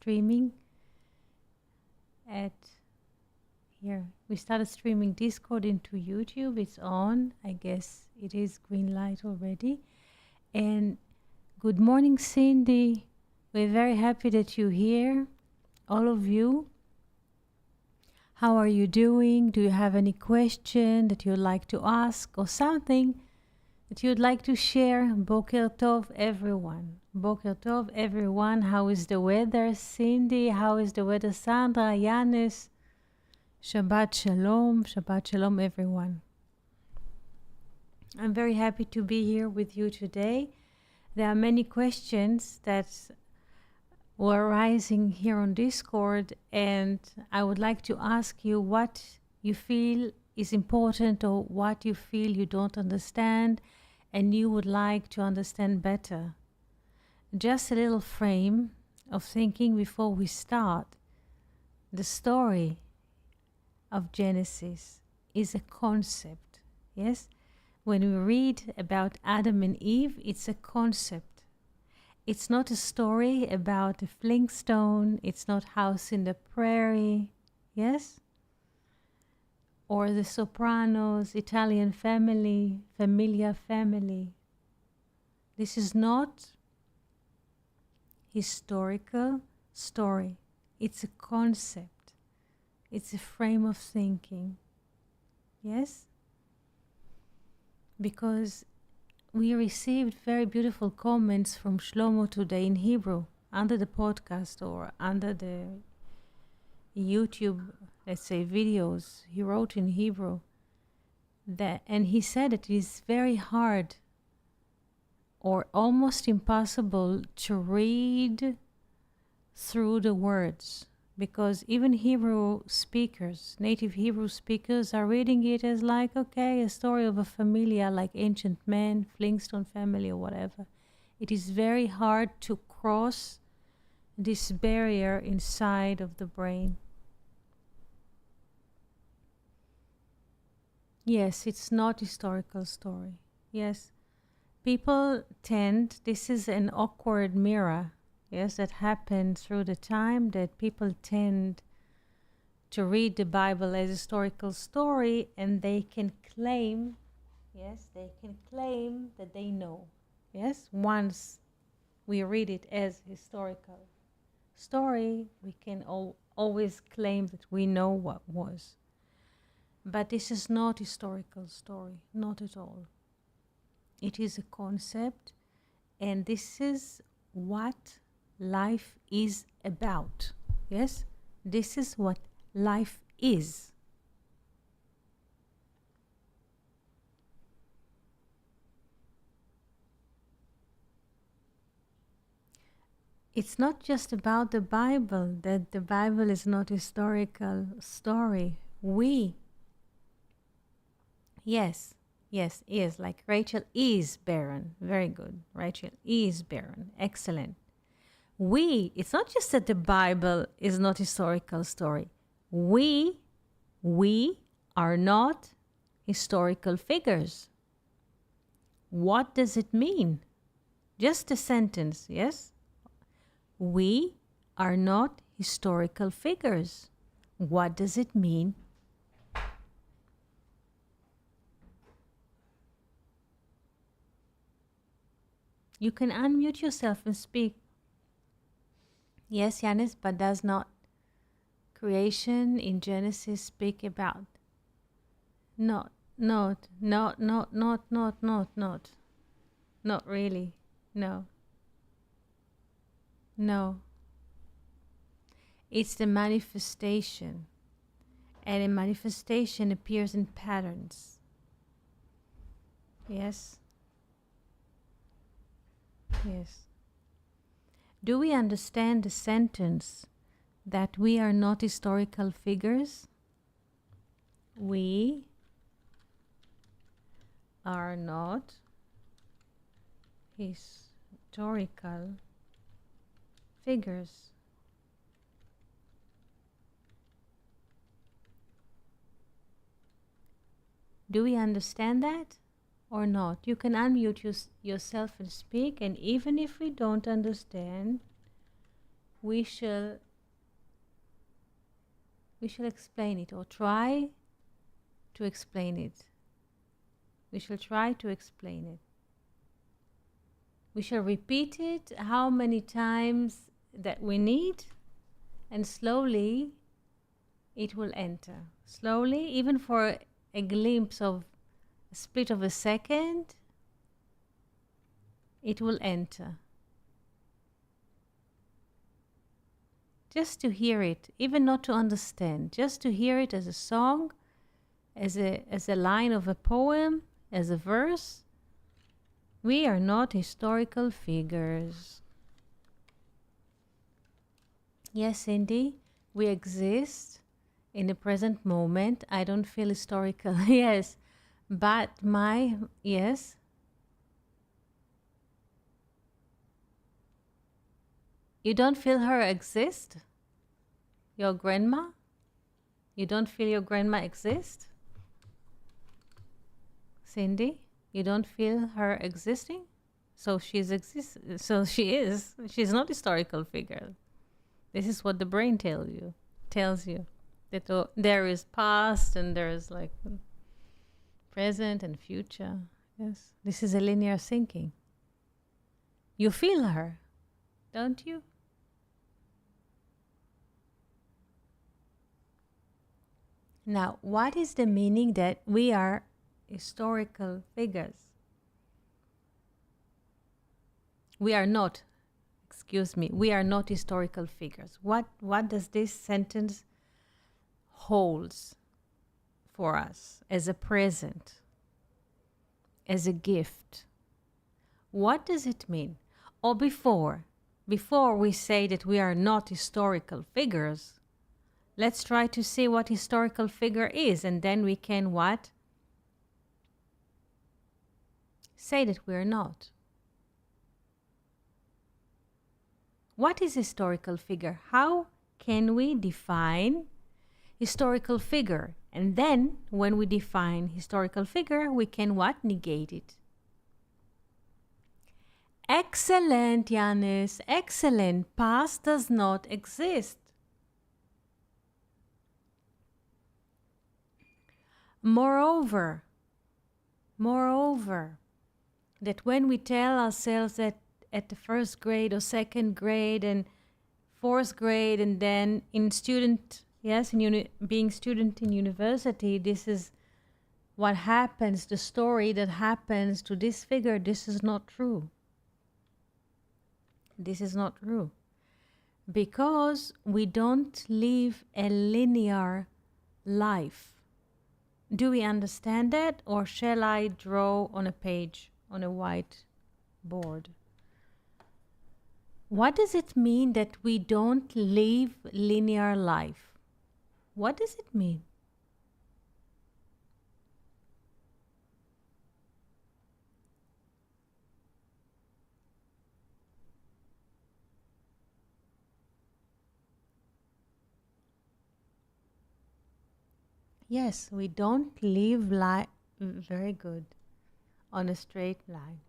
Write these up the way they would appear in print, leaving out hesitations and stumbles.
streaming at here. We started streaming Discord into YouTube. It's on. I guess it is green light already. And good morning, Cindy. We're very happy that you're here, all of you. How are you doing? Do you have any question that you'd like to ask or something that you'd like to share? Boker Tov, everyone. Boker Tov, everyone. How is the weather, Cindy? How is the weather, Sandra, Yanis? Shabbat Shalom. Shabbat Shalom, everyone. I'm very happy to be here with you today. There are many questions that were rising here on Discord, and I would like to ask you what you feel is important or what you feel you don't understand and you would like to understand better. Just a little frame of thinking before we start. The story of Genesis is a concept, yes? When we read about Adam and Eve, it's a concept. It's not a story about a Flintstone. It's not House in the Prairie, yes? Or The Sopranos, Italian Family, Familia Family. This is not historical story. It's a concept. It's a frame of thinking, yes? Because we received very beautiful comments from Shlomo today in Hebrew, under the podcast or under the YouTube, let's say, videos. He wrote in Hebrew that, and he said it is very hard or almost impossible to read through the words, because even Hebrew speakers, native Hebrew speakers, are reading it as like, okay, a story of a familia, like Ancient Man, Flintstone Family, or whatever. It is very hard to cross this barrier inside of the brain. Yes, it's not historical story. Yes, people tend, this is an awkward mirror, yes, that happened through the time, that people tend to read the Bible as historical story, and they can claim, yes, they can claim that they know, yes. Once we read it as historical story, we can always claim that we know what was. But this is not historical story, not at all. It is a concept, and this is what life is about. Yes, this is what life is. It's not just about the Bible, that the Bible is not historical story. Yes, is like Rachel is barren. Very good. Rachel is barren. Excellent. It's not just that the Bible is not historical story. We are not historical figures. What does it mean? Just a sentence, yes? We are not historical figures. What does it mean? You can unmute yourself and speak. Yes, Yanis, but does not creation in Genesis speak about? Not really. No. It's the manifestation. And a manifestation appears in patterns. Yes. Do we understand the sentence that we are not historical figures? We are not historical figures. Do we understand that or not? You can unmute yourself and speak, and even if we don't understand, we shall explain it, or try to explain it. We shall try to explain it. We shall repeat it how many times that we need, and slowly it will enter. Slowly, even for a glimpse of a split of a second, it will enter. Just to hear it, even not to understand, just to hear it as a song, as a line of a poem, as a verse. We are not historical figures. Yes, Cindy, we exist in the present moment. I don't feel historical. Yes, but yes. You don't feel her exist? Your grandma? You don't feel your grandma exist? Cindy, you don't feel her existing? So she is. She's not a historical figure. This is what the brain tells you. That there is past and there is like present and future. Yes. This is a linear thinking. You feel her, don't you? Now, what is the meaning that we are historical figures? We are not, we are not historical figures. What does this sentence holds for us as a present, as a gift? What does it mean? Or before we say that we are not historical figures, let's try to see what historical figure is, and then we can what? Say that we are not. What is historical figure? How can we define historical figure? And then when we define historical figure, we can what? Negate it. Excellent, Yanis. Excellent. Past does not exist. Moreover, that when we tell ourselves that at the first grade or second grade and fourth grade, and then in student, yes, being student in university, this is what happens, the story that happens to this figure, this is not true. This is not true. Because we don't live a linear life. Do we understand that, or shall I draw on a page, on a white board? What does it mean that we don't live linear life? What does it mean? Yes, we don't live very good on a straight line.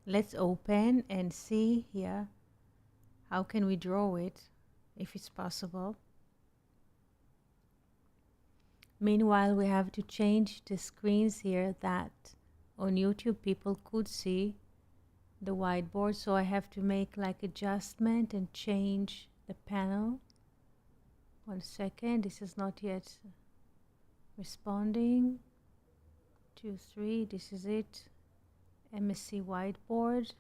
Let's open and see here. How can we draw it, if it's possible? Meanwhile, we have to change the screens here that on YouTube people could see the whiteboard. So I have to make like adjustment and change the panel. 1 second, this is not yet responding. 2, 3, this is it. MSC whiteboard.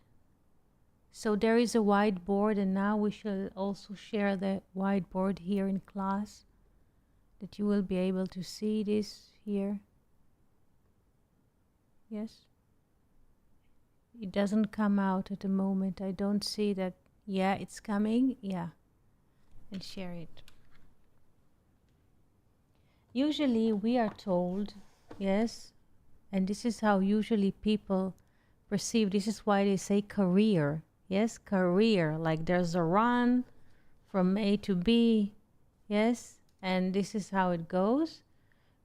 So there is a whiteboard, and now we shall also share the whiteboard here in class, that you will be able to see this here. Yes? It doesn't come out at the moment. I don't see that. Yeah, it's coming. Yeah. And share it. Usually we are told, yes, and this is how usually people perceive, this is why they say career. Yes, career, like there's a run from A to B, yes, and this is how it goes.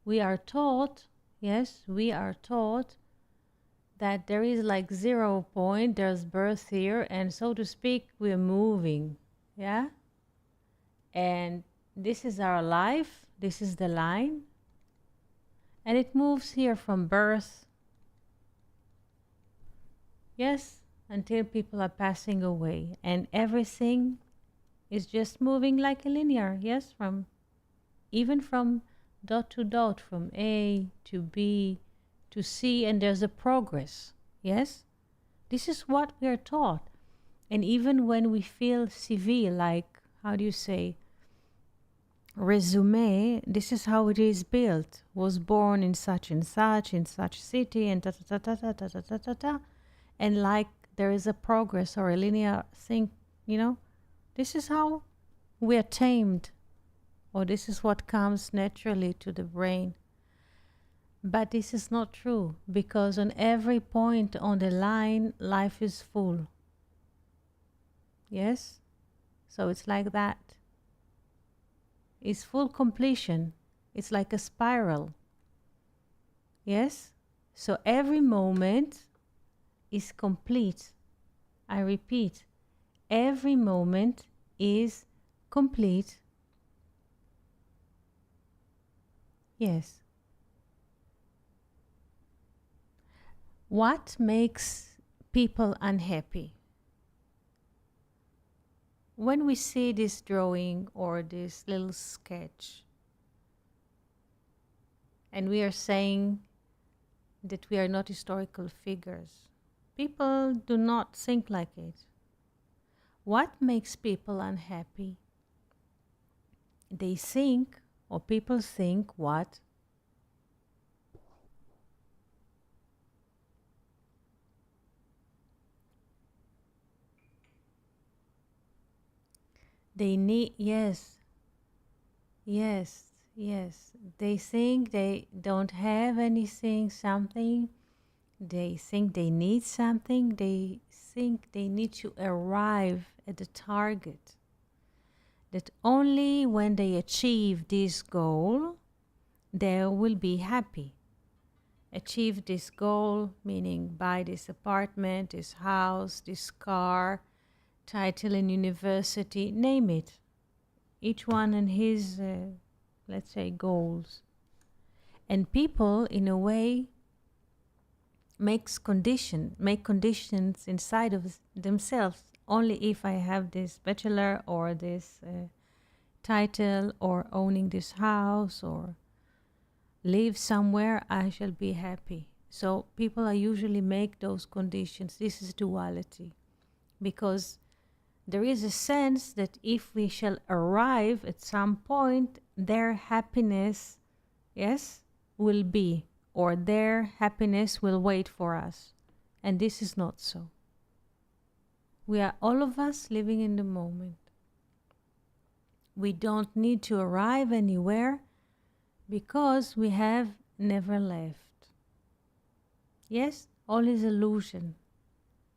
We are taught, yes, we are taught that there is like 0 point, there's birth here, and so to speak, we're moving, yeah? And this is our life. This is the line. And it moves here from birth, yes, until people are passing away. And everything is just moving like a linear, yes, even from dot to dot, from A to B to C, and there's a progress, yes? This is what we are taught. And even when we feel CV, like, how do you say, resume, this is how it is built. Was born in such city, and ta ta ta ta ta ta ta ta ta. And like there is a progress or a linear thing, you know, this is how we are tamed, or this is what comes naturally to the brain. But this is not true, because on every point on the line, life is full. Yes? So it's like that. It's full completion. It's like a spiral. Yes? So every moment is complete. I repeat, every moment is complete. Yes. What makes people unhappy? When we see this drawing or this little sketch, and we are saying that we are not historical figures, people do not think like it. What makes people unhappy? They think, or people think, what? They need, yes, yes, yes. They think they don't have anything, something. They think they need something. They think they need to arrive at the target. That only when they achieve this goal, they will be happy. Achieve this goal, meaning buy this apartment, this house, this car, title in university, name it. Each one and his, let's say, goals. And people, in a way, make conditions inside of themselves. Only if I have this bachelor or this title or owning this house or live somewhere, I shall be happy. So people are usually make those conditions. This is duality, because there is a sense that if we shall arrive at some point, their happiness, yes, will be, or their happiness will wait for us. And this is not so. We are all of us living in the moment. We don't need to arrive anywhere because we have never left. Yes, all is illusion.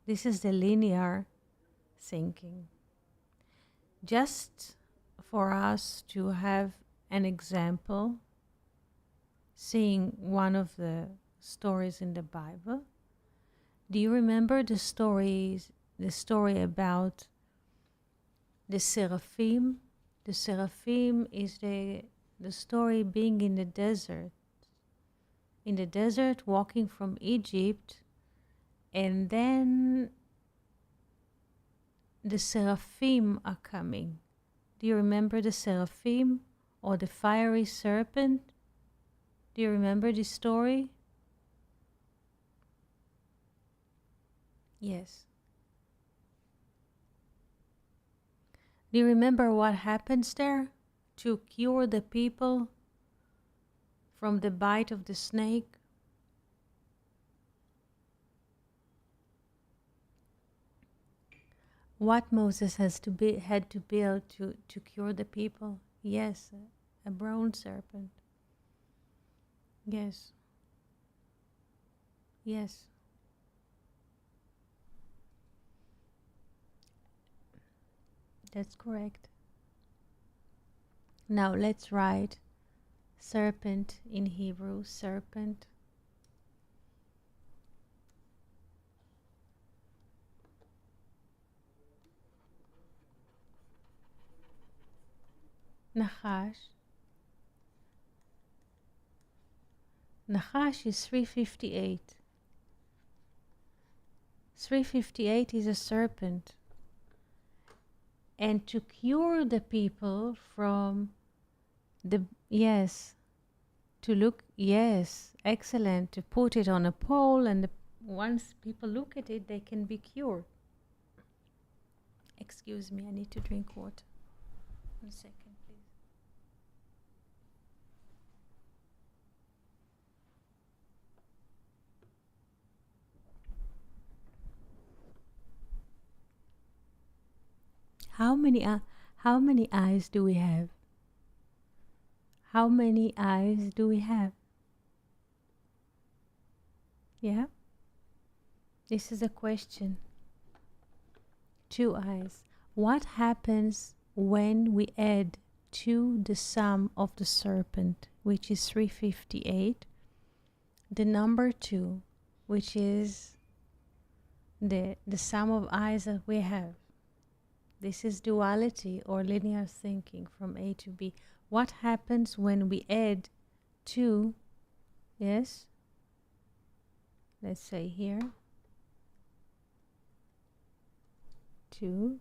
This is the linear thinking. Just for us to have an example, seeing one of the stories in the Bible. Do you remember the story about the seraphim? The seraphim is the story being in the desert. In the desert, walking from Egypt, and then the seraphim are coming. Do you remember the seraphim or the fiery serpent? Do you remember this story? Yes. Do you remember what happens there to cure the people from the bite of the snake? What Moses had to build to cure the people? Yes, a bronze serpent. Yes. Yes. That's correct. Now let's write serpent in Hebrew, serpent. Nachash. Nachash is 358. 358 is a serpent. And to cure the people from the, yes, to look, yes, excellent, to put it on a pole, and once people look at it, they can be cured. Excuse me, I need to drink water. 1 second, please. How many eyes do we have? How many eyes do we have? Yeah? This is a question. 2 eyes. What happens when we add to the sum of the serpent, which is 358, the number 2, which is the sum of eyes that we have? This is duality or linear thinking from A to B. What happens when we add 2, yes? Let's say here, 2.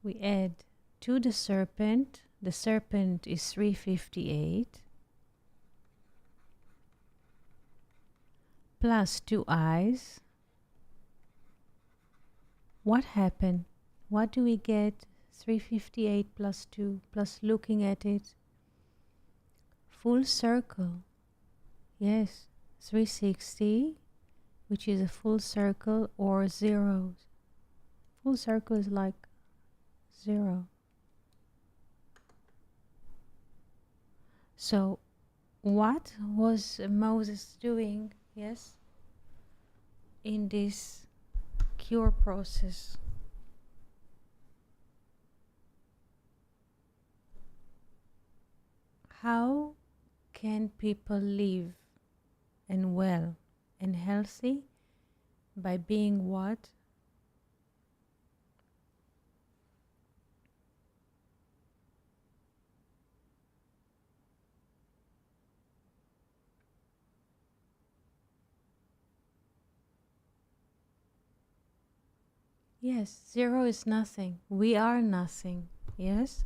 We add to the serpent is 358, plus 2 eyes. What happened? What do we get? 358 plus 2, plus looking at it. Full circle. Yes, 360, which is a full circle, or zeros. Full circle is like 0. So what was Moses doing, yes, in this cure process? How can people live and well and healthy? By being what? Yes, 0 is nothing. We are nothing. Yes?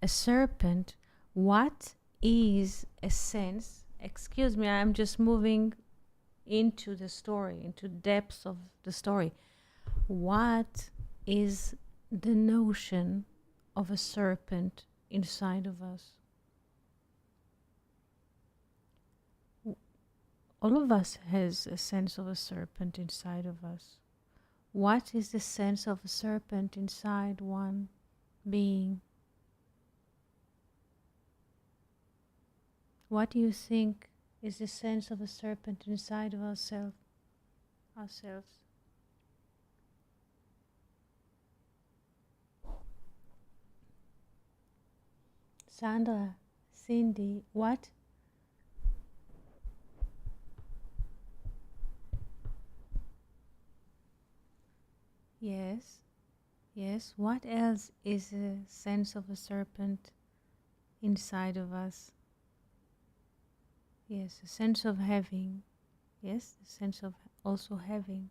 A serpent. What is a sense? Excuse me, I'm just moving into the story, into depths of the story. What is the notion of a serpent inside of us? All of us has a sense of a serpent inside of us. What is the sense of a serpent inside one being? What do you think is the sense of a serpent inside of ourselves? Sandra, Cindy, what? Yes, yes. What else is a sense of a serpent inside of us? Yes, a sense of having. Yes, a sense of also having.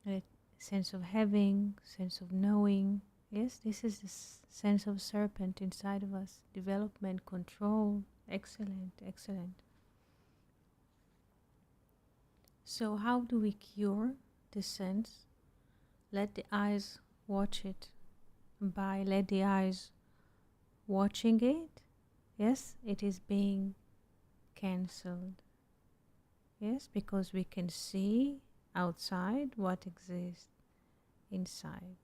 A sense of having, sense of knowing. Yes, this is the sense of serpent inside of us. Development, control. Excellent, excellent. So how do we cure this sense? Let the eyes watch it. By let the eyes watching it, yes, it is being cancelled. Yes, because we can see outside what exists inside.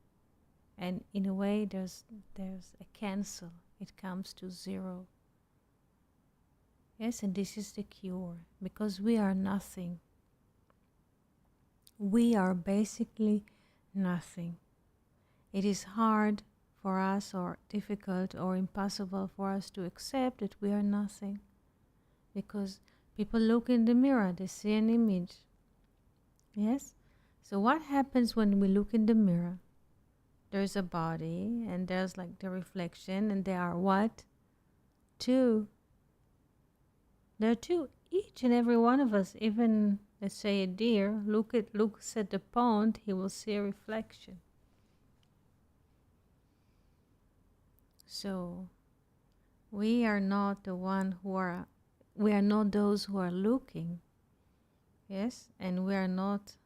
And in a way there's a cancel. It comes to 0. Yes, and this is the cure, because we are nothing. We are basically nothing. It is hard for us, or difficult or impossible for us to accept that we are nothing, because people look in the mirror, they see an image. Yes? So what happens when we look in the mirror? there's a body and there's like the reflection, and there are what? Two. There are two. Each and every one of us, even let's say a deer, looks at the pond, he will see a reflection. So we are not the one who are, we are not those who are looking, yes, and we are not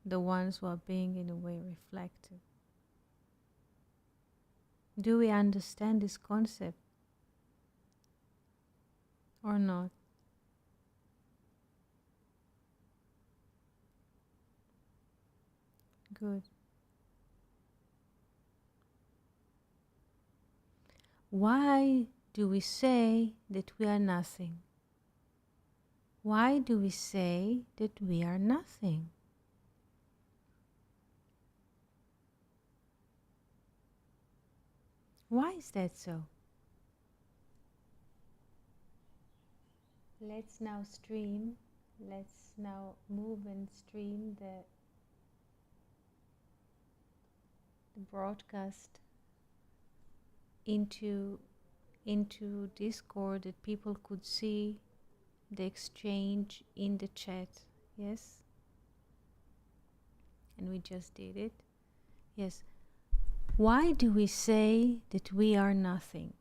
the ones who are being in a way reflected. Do we understand this concept or not? Good. Why do we say that we are nothing? Why do we say that we are nothing? Why is that so? Let's now stream, let's now move and stream the broadcast into Discord, that people could see the exchange in the chat. Yes, and we just did it. Yes. Why do we say that we are nothing?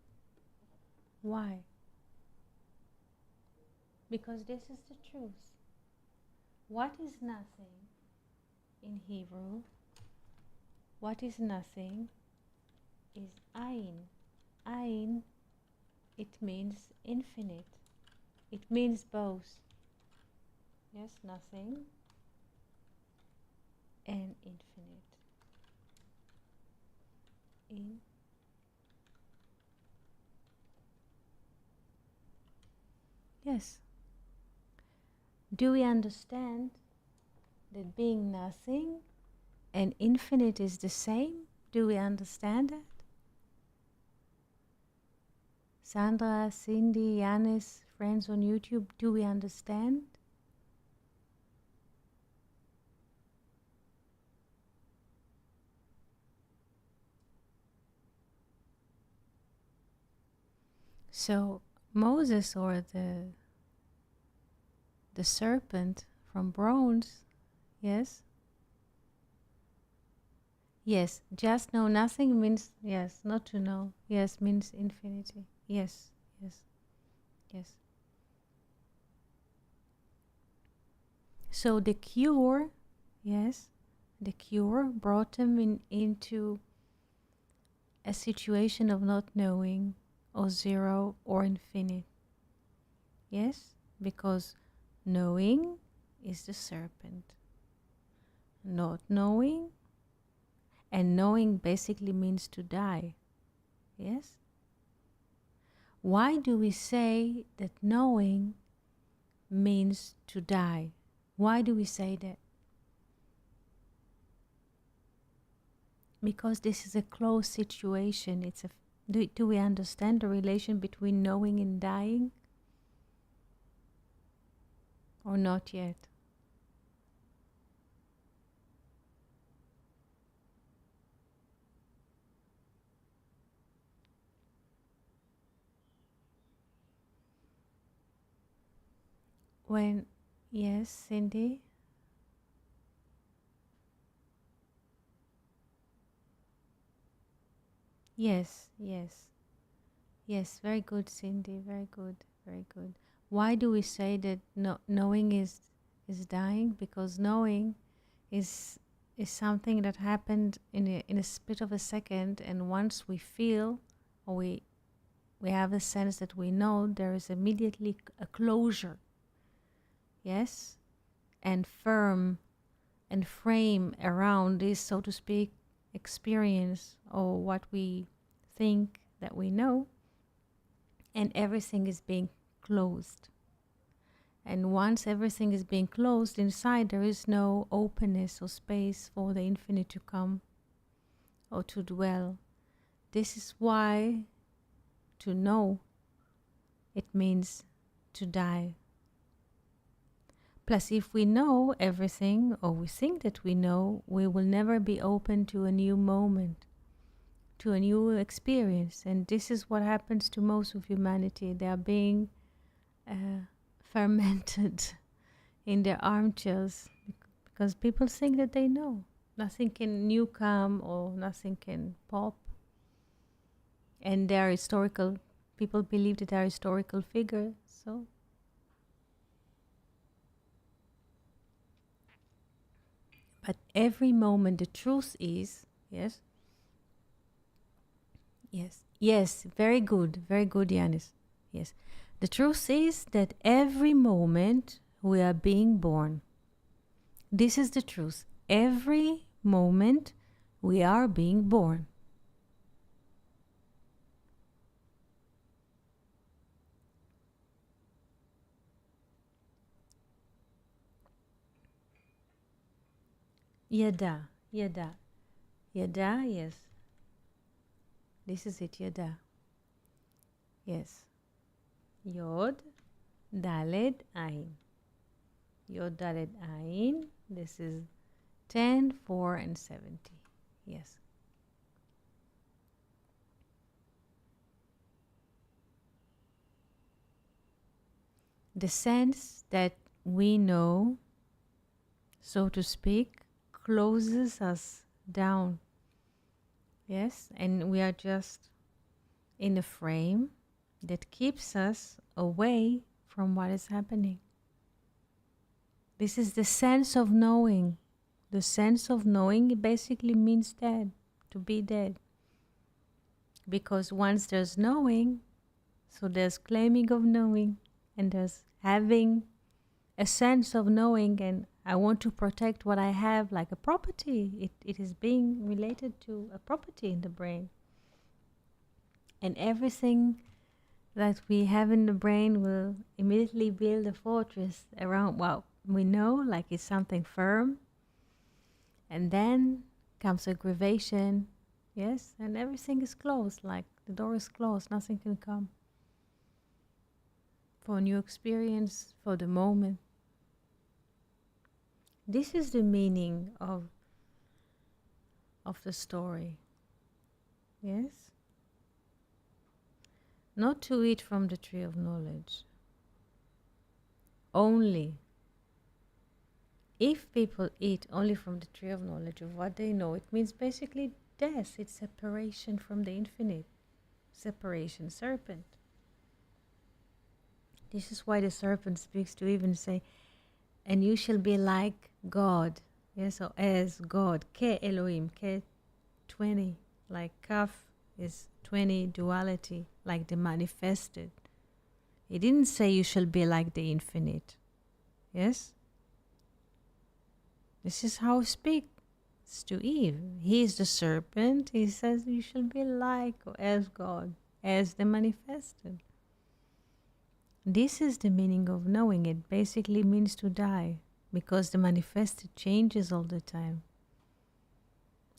Why? Because this is the truth. What is nothing in Hebrew? What is nothing is Ain. Ain, it means infinite. It means both. Yes, nothing and infinite. Yes. Do we understand that being nothing and infinite is the same? Do we understand that? Sandra, Cindy, Yanis, friends on YouTube, do we understand? So Moses, or the serpent from bronze, yes? Yes, just know nothing means, yes, not to know. Yes, means infinity. Yes, yes, yes. So the cure, yes, the cure brought them into a situation of not knowing, or zero, or infinite. Yes, because knowing is the serpent. Not knowing, and knowing basically means to die. Yes? Why do we say that knowing means to die? Why do we say that? Because this is a closed situation. It's a do we understand the relation between knowing and dying? Or not yet? When, yes, Cindy? Yes, yes. Yes, very good, Cindy. Very good, very good. Why do we say that knowing is dying? Because knowing is something that happened in a split of a second, and once we feel, or we have a sense that we know, there is immediately a closure. Yes, and firm and frame around this, so to speak, experience, or what we think that we know, and everything is being closed. And once everything is being closed inside, there is no openness or space for the infinite to come or to dwell. This is why to know, it means to die. Plus, if we know everything, or we think that we know, we will never be open to a new moment. to a new experience. And this is what happens to most of humanity. They are being fermented in their armchairs because people think that they know. Nothing can new come or nothing can pop. And they are historical, people believe that they are historical figures. So but every moment, the truth is, yes, very good, Yanis. Yes, the truth is that every moment we are being born. This is the truth. Every moment we are being born. Yada, yes. This is it, yada. Yes. Yod, Daled, Ain. Yod, Daled, Ain. This is 10, 4, and 70. Yes. The sense that we know, so to speak, closes us down. Yes, and we are just in a frame that keeps us away from what is happening. This is the sense of knowing. The sense of knowing basically means dead, to be dead. Because once there's knowing, so there's claiming of knowing, and there's having a sense of knowing, and I want to protect what I have like a property. It is being related to a property in the brain. And everything that we have in the brain will immediately build a fortress around what we know, like it's something firm. And then comes aggravation, yes, and everything is closed, like the door is closed, nothing can come. For a new experience, for the moment. This is the meaning of the story. Yes? Not to eat from the tree of knowledge. Only. If people eat only from the tree of knowledge of what they know, it means basically death. It's separation from the infinite. Separation, serpent. This is why the serpent speaks to even say, and you shall be like God. Yes, or as God. Ke Elohim, Ke 20. Like Kaf is 20 duality, like the manifested. He didn't say you shall be like the infinite. Yes? This is how he speaks to Eve. He is the serpent. He says you shall be like or as God, as the manifested. This is the meaning of knowing. It basically means to die, because the manifested changes all the time.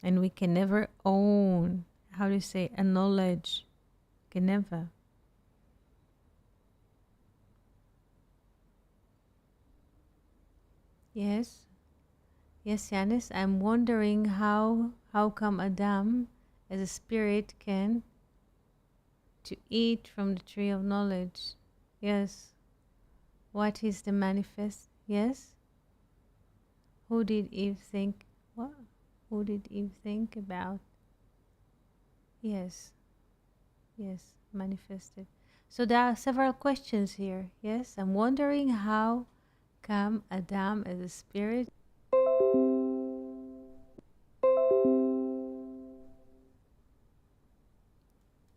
And we can never own, how do you say, a knowledge. Can never. Yes. Yes, Yanis, I'm wondering how come Adam, as a spirit, can to eat from the tree of knowledge. Yes. What is the manifest? Yes. Who did Eve think? What? Who did Eve think about? Yes. Yes, manifested. So there are several questions here. Yes, I'm wondering how come Adam as a spirit.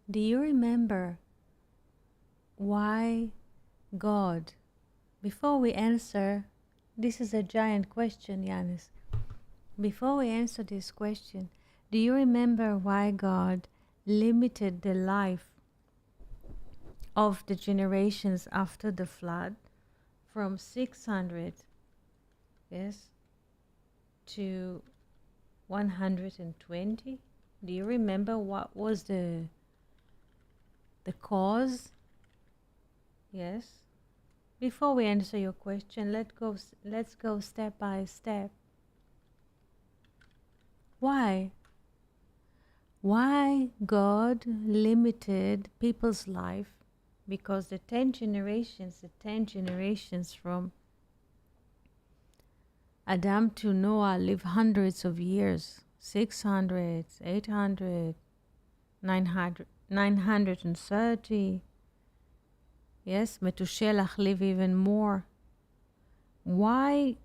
Do you remember why God, before we answer, this is a giant question, Yanis. Before we answer this question, do you remember why God limited the life of the generations after the flood from 600, yes, to 120? Do you remember what was the cause? Yes. Before we answer your question, let's go step by step. Why? why God limited people's life, because the 10 generations from Adam to Noah live hundreds of years, 600, 800, 900, 930. Yes, Methuselah live even more. Why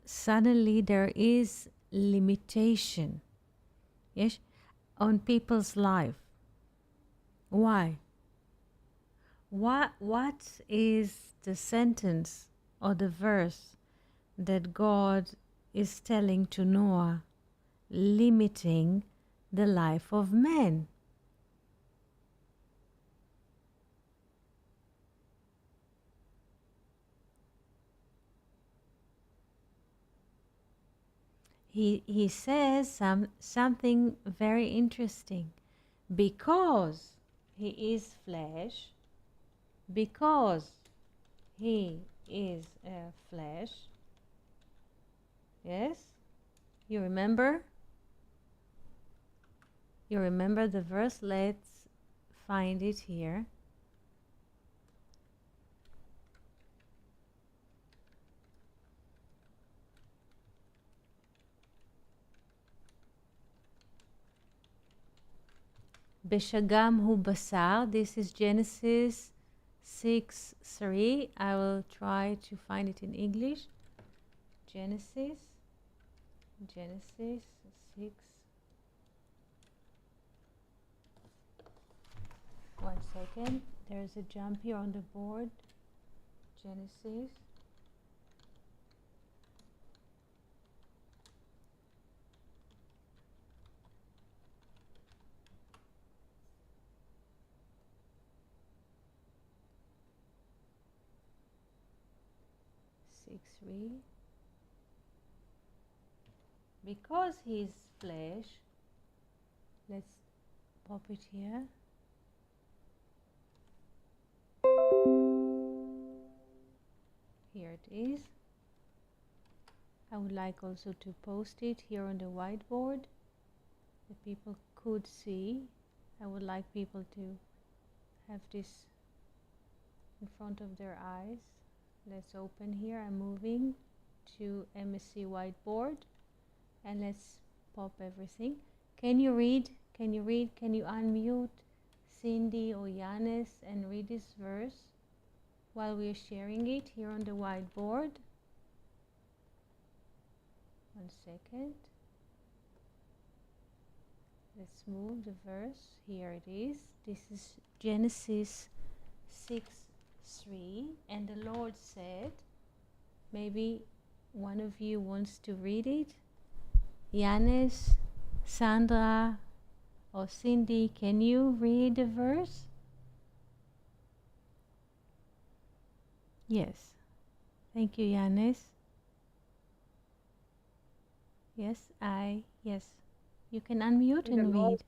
suddenly there is limitation, yes, on people's life? Why? What is the sentence or the verse that God is telling to Noah, limiting the life of man? He says something very interesting. Because he is flesh, because he is flesh, yes, you remember? You remember the verse? Let's find it here. Beshagam hu basar. This is Genesis 6:3. I will try to find it in English. Genesis 6. One second. There's a jump here on the board. Genesis. Because he's flesh, let's pop it here. Here it is. I would like also to post it here on the whiteboard that people could see. I would like people to have this in front of their eyes. Let's open here. I'm moving to MSC whiteboard and let's pop everything. Can you read? Can you read? Can you unmute Cindy or Yanis and read this verse while we are sharing it here on the whiteboard? One second. Let's move the verse. Here it is. This is Genesis 6:3. And the Lord said, maybe one of you wants to read it. Yanis, Sandra, or Cindy, can you read the verse? Yes. Thank you, Yanis. Yes. You can unmute and read.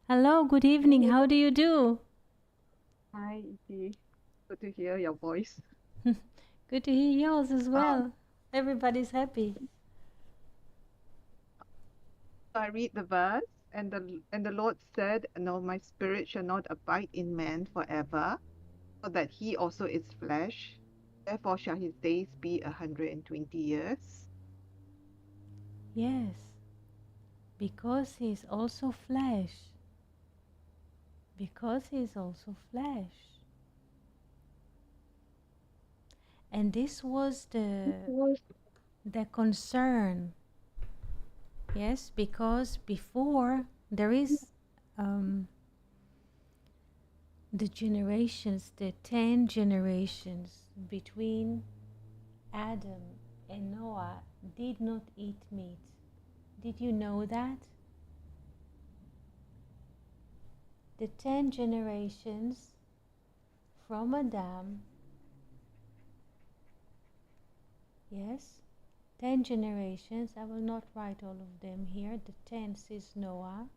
Hello, good evening. How do you do? Hi, Iti. Good to hear your voice. Good to hear yours as well. Everybody's happy. I read the verse, and the Lord said, "No, my spirit shall not abide in man forever, for that he also is flesh. Therefore shall his days be 120 years." Yes, because he is also flesh. Because he is also flesh. And this was the concern. Yes, because before there is the generations, the 10 generations between Adam and Noah did not eat meat. Did you know that? The 10 generations from Adam, yes, 10 generations. I will not write all of them here. The 10th is Noah.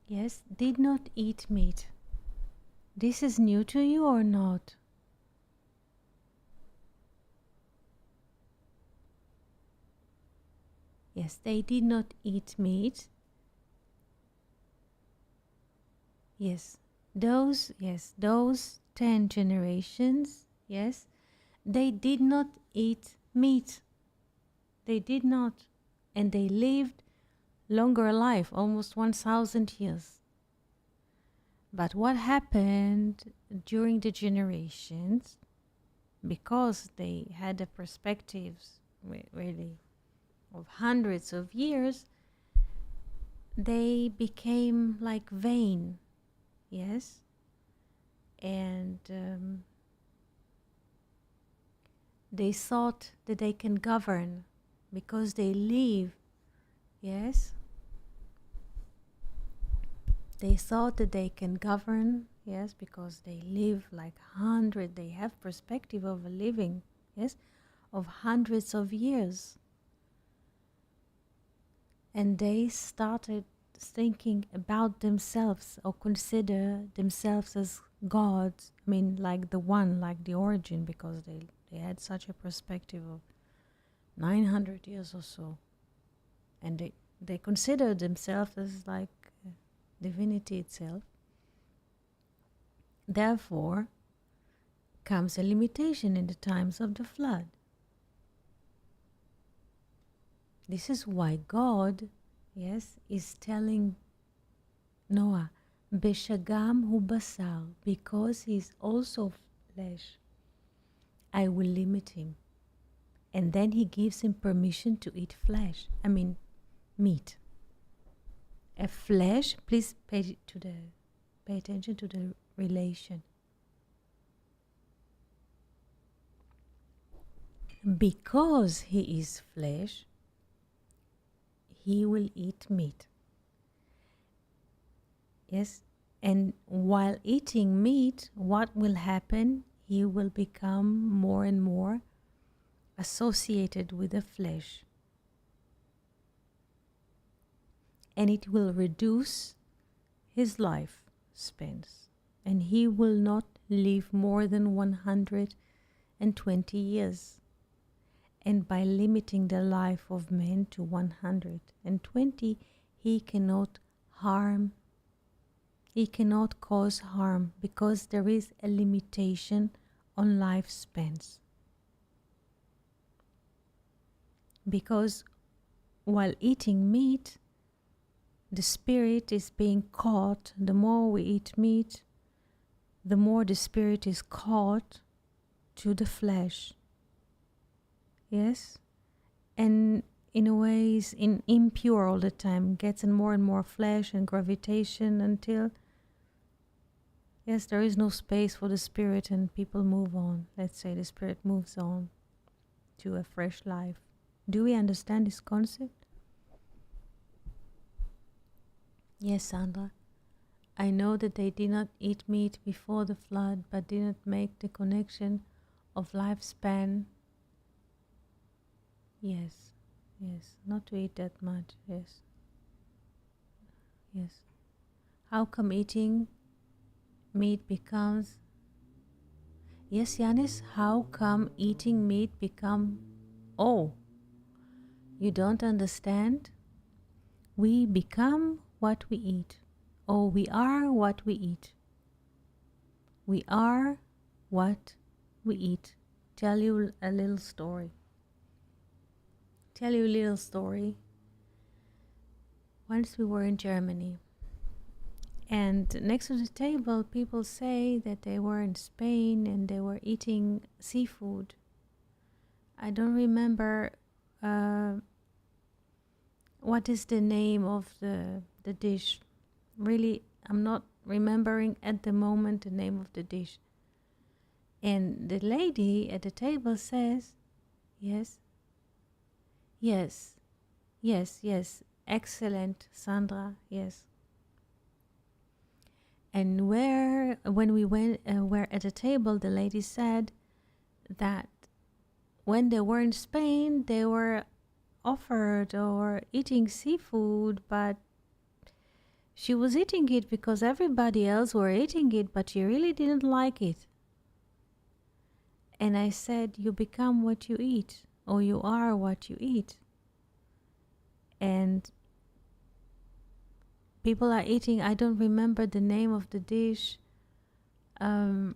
Yes, did not eat meat. This is new to you or not? Yes, they did not eat meat. Yes, those 10 generations, yes, they did not eat meat. They did not. And they lived longer life, almost 1,000 years. But what happened during the generations, because they had the perspectives really of hundreds of years, they became like vain, yes, and they thought that they can govern because they live, yes, they thought that they can govern, yes, because they live like they have perspective of a living, yes, of hundreds of years. And they started thinking about themselves or consider themselves as gods. I mean, like the one, like the origin, because they had such a perspective of 900 years or so. And they considered themselves as like divinity itself. Therefore, comes a limitation in the times of the flood. This is why God, yes, is telling Noah, Beshagam hu basar, because he is also flesh, I will limit him. And then he gives him permission to eat flesh. I mean, meat. A flesh, please pay attention to the relation. Because he is flesh, he will eat meat. Yes, and while eating meat, what will happen? He will become more and more associated with the flesh. And it will reduce his life spans. And he will not live more than 120 years. And by limiting the life of man to 120, he cannot harm. He cannot cause harm because there is a limitation on lifespans. Because while eating meat, the spirit is being caught. The more we eat meat, the more the spirit is caught to the flesh. Yes? And in a way is impure all the time, gets in more and more flesh and gravitation until, yes, there is no space for the spirit and people move on. Let's say the spirit moves on to a fresh life. Do we understand this concept? Yes, Sandra. I know that they did not eat meat before the flood, but did not make the connection of lifespan. Yes, yes, not to eat that much, yes. Yes. How come eating meat becomes... Yes, Yanis, how come eating meat become... Oh, you don't understand? We become what we eat. Oh, we are what we eat. We are what we eat. Tell you a little story. Once we were in Germany, and next to the table, people say that they were in Spain and they were eating seafood. I don't remember what is the name of the dish. Really, I'm not remembering at the moment the name of the dish. And the lady at the table says, yes, excellent, Sandra, yes. And when we were at the table, the lady said that when they were in Spain, they were offered or eating seafood, but she was eating it because everybody else were eating it, but she really didn't like it. And I said, you become what you eat, or you are what you eat. and people are eating, I don't remember the name of the dish, all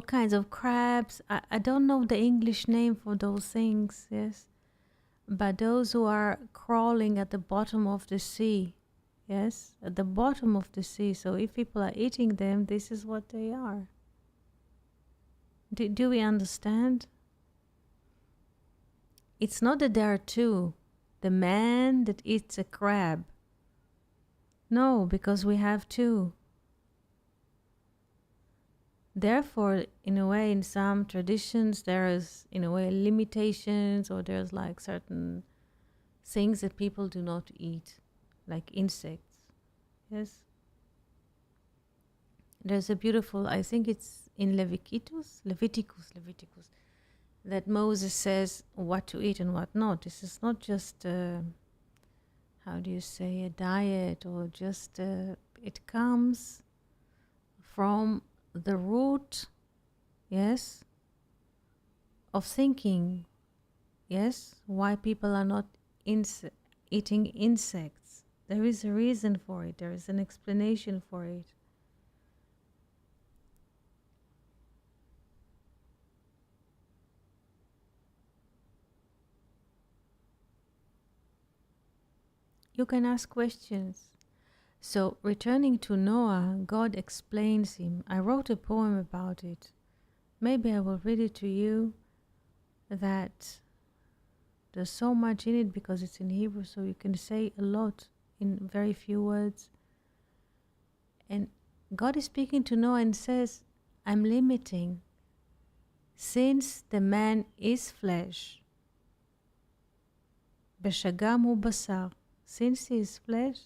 kinds of crabs. I don't know the English name for those things, yes. But those who are crawling at the bottom of the sea, yes, at the bottom of the sea. So if people are eating them, this is what they are. Do we understand? It's not that there are two. The man that eats a crab. No, because we have two. Therefore, in a way, in some traditions, there is, in a way, limitations, or there's like certain things that people do not eat, like insects. Yes. There's a beautiful, I think it's in Leviticus, that Moses says what to eat and what not. This is not just, how do you say, a diet, or just, it comes from the root, yes, of thinking, yes, why people are not eating insects. There is a reason for it. There is an explanation for it. You can ask questions. So, returning to Noah, God explains him. I wrote a poem about it. Maybe I will read it to you. That there's so much in it because it's in Hebrew, so you can say a lot in very few words. And God is speaking to Noah and says, I'm limiting. Since the man is flesh, Beshagam hu basar, since he is flesh,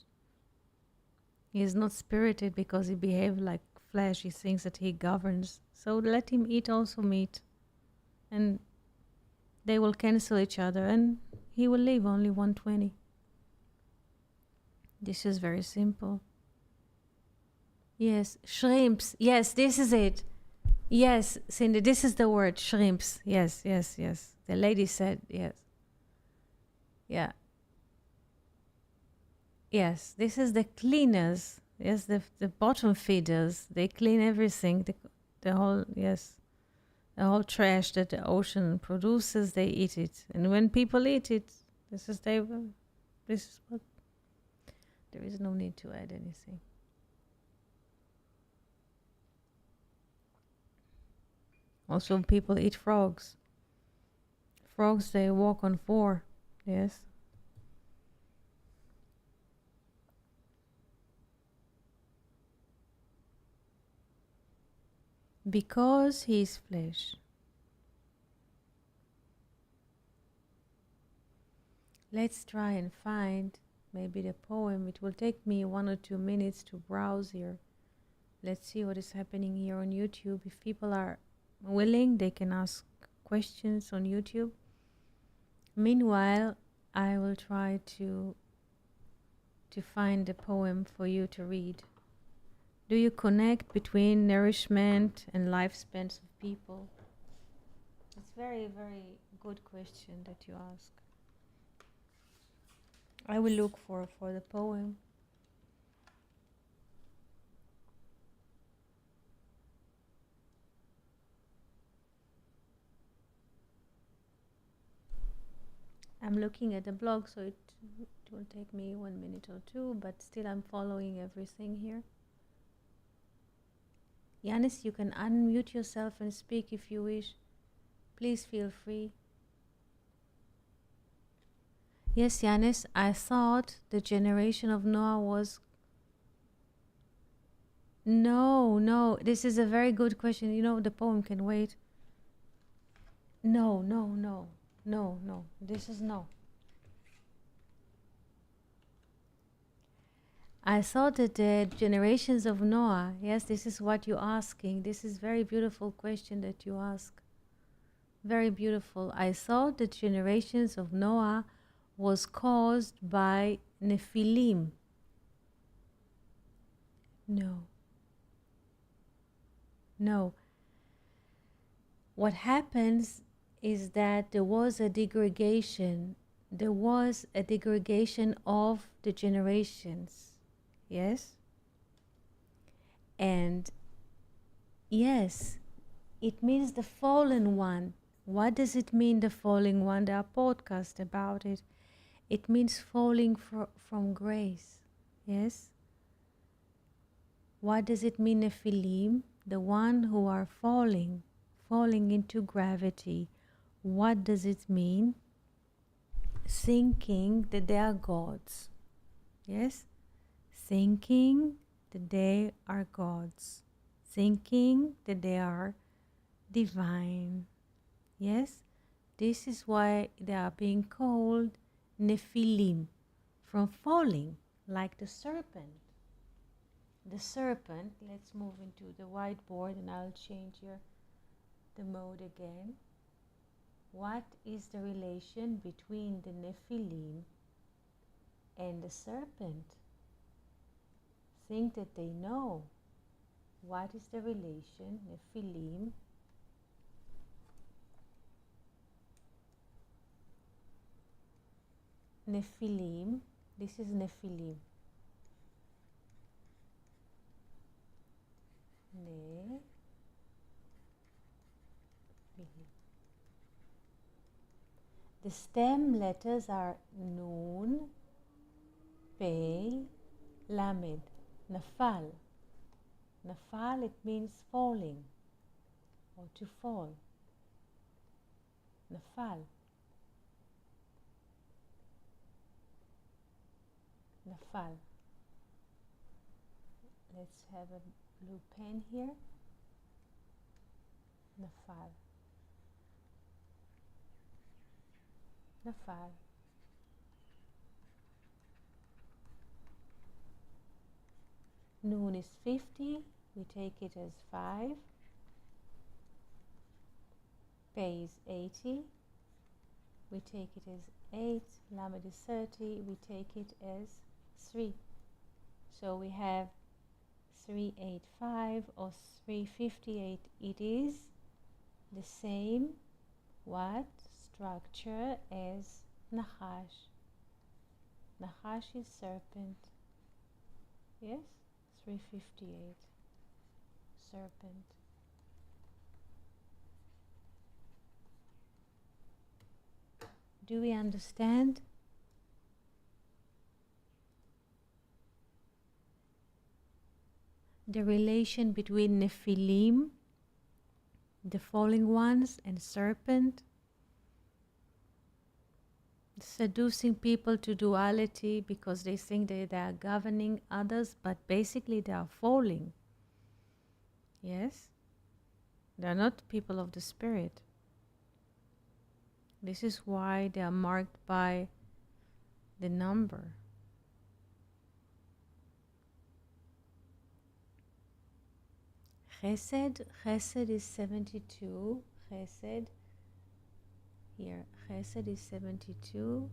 he is not spirited because he behaves like flesh. He thinks that he governs. So let him eat also meat. And they will cancel each other and he will live only 120. This is very simple. Yes, shrimps. Yes, this is it. Yes, Cindy, this is the word, shrimps. Yes, yes, yes. The lady said yes. Yeah. Yes, this is the cleaners. Yes, the bottom feeders. They clean everything. The whole, yes. The whole trash that the ocean produces, they eat it. And when people eat it, this is what, there is no need to add anything. Also, people eat frogs. Frogs, they walk on four. Yes. Because he is flesh. Let's try and find maybe the poem. It will take me 1 or 2 minutes to browse here. Let's see what is happening here on YouTube. If people are willing, they can ask questions on YouTube. Meanwhile, I will try to find the poem for you to read. Do you connect between nourishment and lifespans of people? It's very, very good question that you ask. I will look for the poem. I'm looking at the blog, so it will take me 1 minute or two, but still I'm following everything here. Yanis, you can unmute yourself and speak if you wish. Please feel free. Yes, Yanis, I thought the generation of Noah was... No, this is a very good question. You know, the poem can wait. No, this is no. I thought that the generations of Noah, yes, this is what you're asking. This is very beautiful question that you ask. Very beautiful. I thought the generations of Noah was caused by Nephilim. No. What happens is that there was a degradation. there was a degradation of the generations. Yes? And yes, it means the fallen one. What does it mean, the fallen one? There are podcasts about it. It means falling from grace. Yes? What does it mean, Nephilim? The one who are falling into gravity. What does it mean? Thinking that they are gods. Yes? Thinking that they are gods. Thinking that they are divine. Yes? This is why they are being called Nephilim, from falling, like the serpent. The serpent, let's move into the whiteboard and I'll change here the mode again. What is the relation between the Nephilim and the serpent? Think that they know. What is the relation, Nephilim? Nephilim, this is Nephilim. Nephilim. The stem letters are Nun, Pei, Lamed, Nafal. Nafal, it means falling or to fall. Nafal. Nafal. Let's have a blue pen here. Nafal. Nafal. Noon is 50, we take it as 5. Pei is 80, we take it as 8. Lamed is 30, we take it as 3. So we have 385 or 358. It is the same what structure as Nachash. Nachash is serpent. Yes, 358. Serpent. Do we understand? The relation between Nephilim, the falling ones, and serpent, seducing people to duality because they think that they are governing others, but basically they are falling. Yes? They are not people of the spirit. This is why they are marked by the number. Chesed is 72. Chesed, here, Chesed is 72.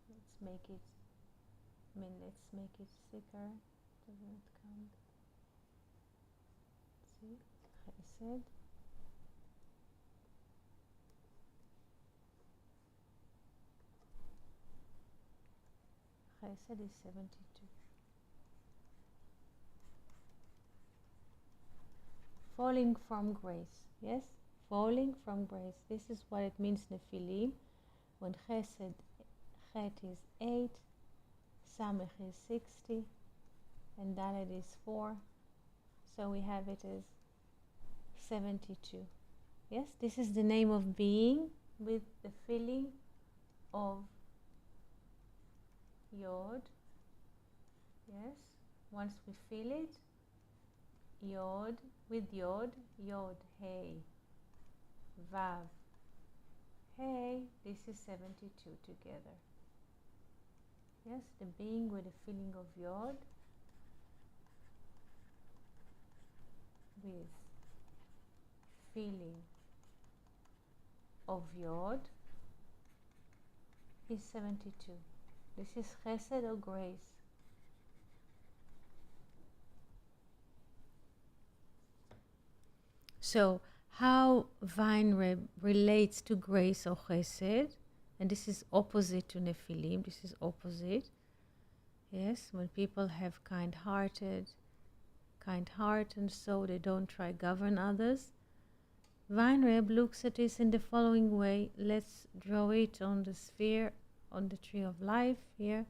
Let's make it, let's make it thicker. Does not count. See, Chesed. Chesed is 72. Falling from grace, yes? Falling from grace. This is what it means, Nephilim. When Chesed, Chet is 8, Samech is 60, and Dalet is 4. So we have it as 72. Yes, this is the name of being with the feeling of Yod. Yes, once we feel it, Yod, with Yod, Yod, Hey, Vav, Hey, this is 72 together. Yes, the being with the feeling of Yod, with feeling of Yod is 72. This is Chesed or grace. So how vine relates to grace or chesed, and this is opposite to Nephilim, this is opposite. Yes, when people have kind heart, and so they don't try govern others. Weinreb looks at this in the following way. Let's draw it on the sphere, on the tree of life here.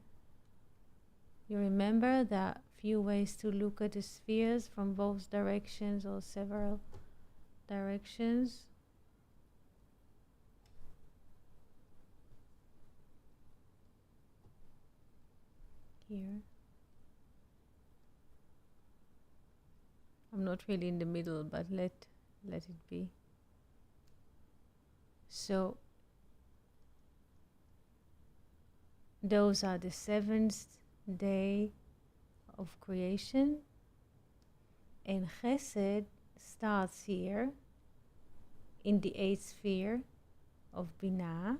You remember there are few ways to look at the spheres from both directions or several directions. Here. I'm not really in the middle, but let it be. So those are the seventh day of creation, and Chesed starts here in the eighth sphere of Binah.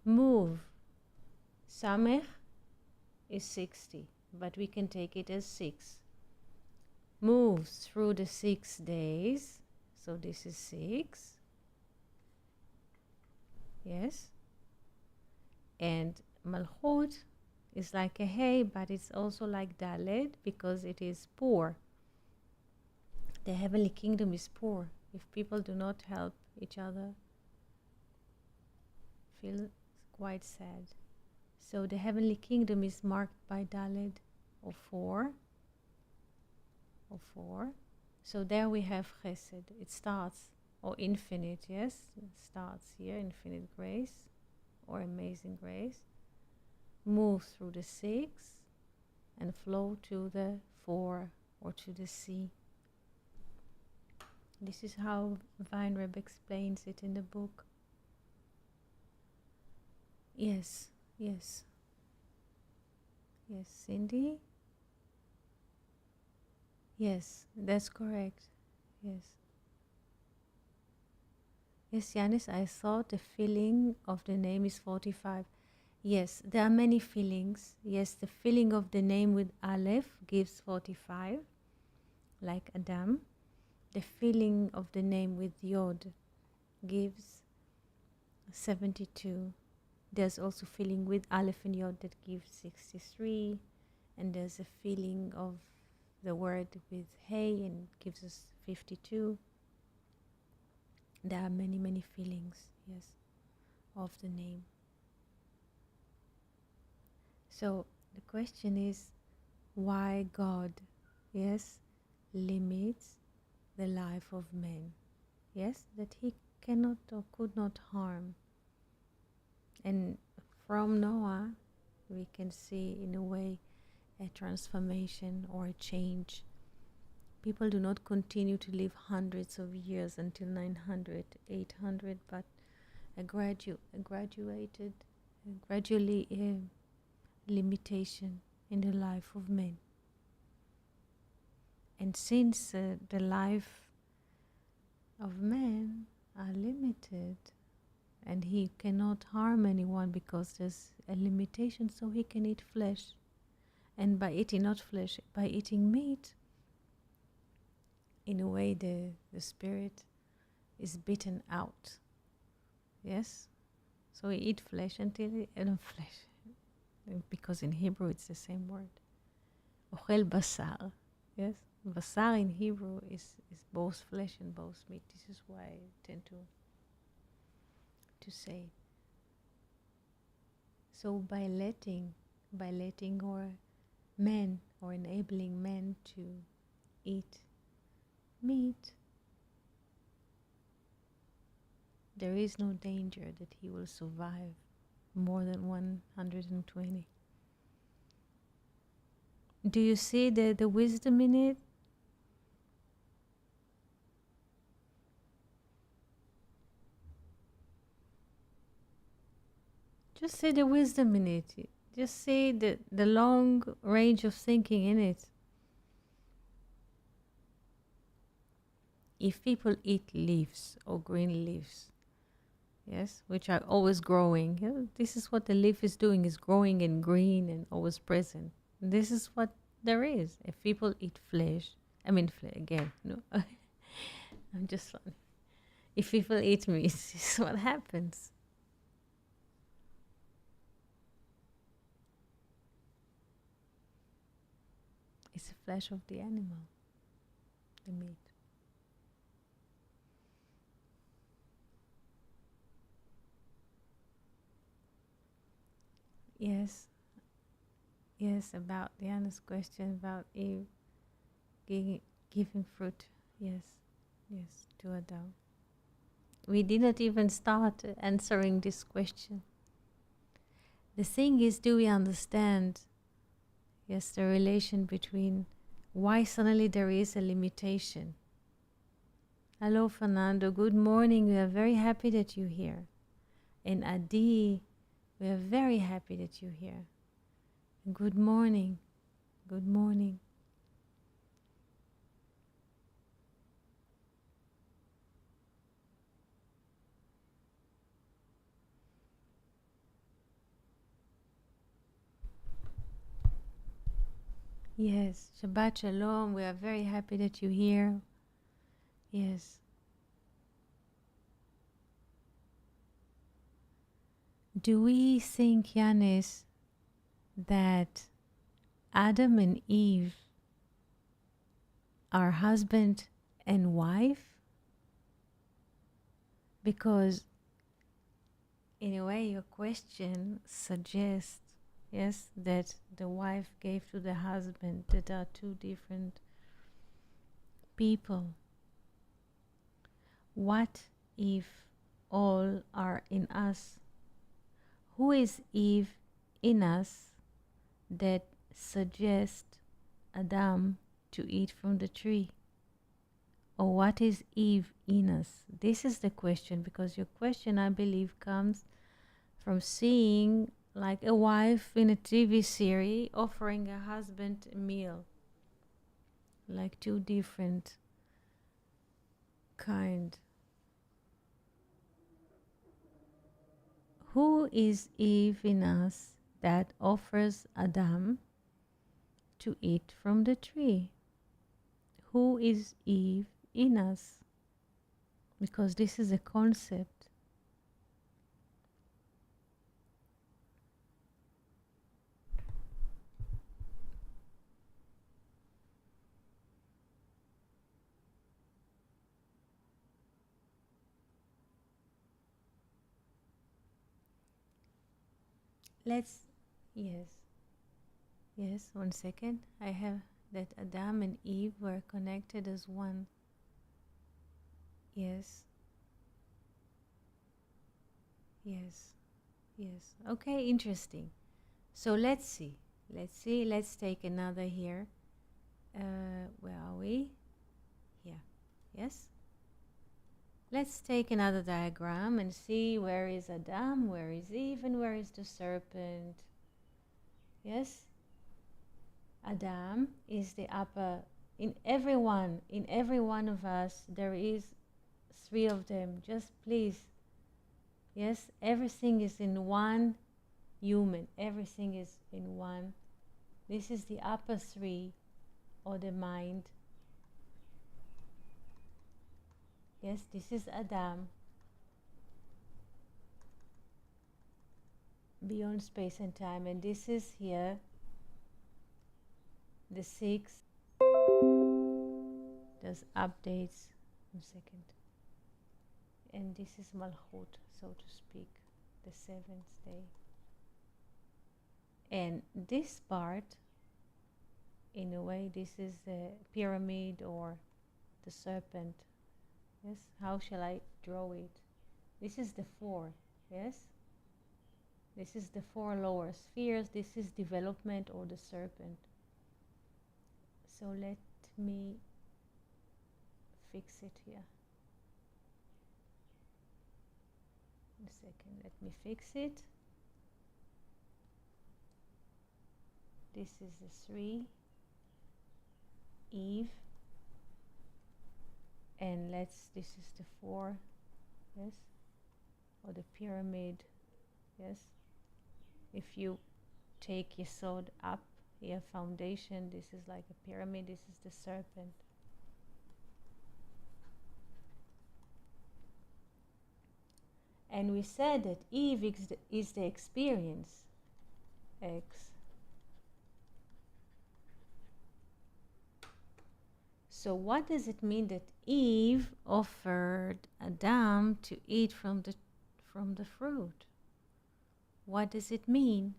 Move. Samech is 60, but we can take it as 6. Moves through the 6 days, so this is 6. Yes. And Malchut is like a hay, but it's also like Dalet because it is poor. The heavenly kingdom is poor. If people do not help each other, feel quite sad. So the heavenly kingdom is marked by Dalet or 4. So there we have Chesed. It starts, or infinite, yes, it starts here, infinite grace or amazing grace, moves through the 6 and flow to the 4 or to the sea. This is how Weinreb explains it in the book. Yes, Cindy? Yes, that's correct. Yes, Yanis, I thought the feeling of the name is 45. Yes, there are many feelings. Yes, the feeling of the name with Aleph gives 45, like Adam. The feeling of the name with Yod gives 72. There's also feeling with Aleph and Yod that gives 63. And there's a feeling of the word with Hey and gives us 52. There are many, many feelings, yes, of the name. So the question is, why God, yes, limits the life of man? Yes, that he cannot or could not harm. And from Noah, we can see in a way a transformation or a change. People do not continue to live hundreds of years until 900, 800, but gradually limitation in the life of men. And since the life of man are limited, and he cannot harm anyone because there's a limitation, so he can eat flesh. And by eating not flesh, by eating meat, in a way the spirit is beaten out. Yes? So we eat flesh until because in Hebrew it's the same word. Ochel basar. Yes? Basar in Hebrew is both flesh and both meat. This is why I tend to say. So by letting or men or enabling men to eat meat, there is no danger that he will survive more than 120. Do you see the wisdom in it? Just see the wisdom in it. Just see the long range of thinking in it. If people eat leaves or green leaves, yes, which are always growing, this is what the leaf is doing, is growing and green and always present. This is what there is. If people eat flesh I mean, again, no. I'm just funny. If people eat me, this is what happens. It's the flesh of the animal, the meat. Yes, yes, about Diana's question about Eve giving fruit. Yes, yes, to Adam. We did not even start answering this question. The thing is, do we understand, yes, the relation between why suddenly there is a limitation? Hello, Fernando. Good morning. We are very happy that you're here. And Adi, we are very happy that you're here. Good morning. Good morning. Yes, Shabbat Shalom. We are very happy that you're here. Yes. Do we think, Yanis, that Adam and Eve are husband and wife? Because in a way your question suggests, yes, that the wife gave to the husband, that are two different people. What if all are in us? Who is Eve in us that suggests Adam to eat from the tree? Or what is Eve in us? This is the question, because your question, I believe, comes from seeing like a wife in a TV series offering a husband a meal, like two different kind. Who is Eve in us that offers Adam to eat from the tree? Who is Eve in us? Because this is a concept. Yes, yes, 1 second. I have that Adam and Eve were connected as one. Yes, yes, yes. Okay, interesting. So let's see. Let's take another here. Where are we? Here. Yes? Let's take another diagram and see where is Adam, where is Eve, and where is the serpent. Yes? Adam is the upper. In every one of us, there is 3 of them. Just please. Yes? Everything is in one human. Everything is in one. This is the upper 3, or the mind. Yes, this is Adam. Beyond space and time. And this is here the 6. There's updates. 1 second. And this is Malchut, so to speak, the 7th day. And this part, in a way, this is the pyramid or the serpent. Yes, how shall I draw it? This is the 4, yes? This is the 4 lower spheres. This is development, or the serpent. So let me fix it here. 1 second, let me fix it. This is the 3, Eve. And this is the 4, yes? Or the pyramid, yes? If you take Yesod up, here foundation, this is like a pyramid, this is the serpent. And we said that Eve is the experience. X. So what does it mean that Eve offered Adam to eat from the fruit? What does it mean?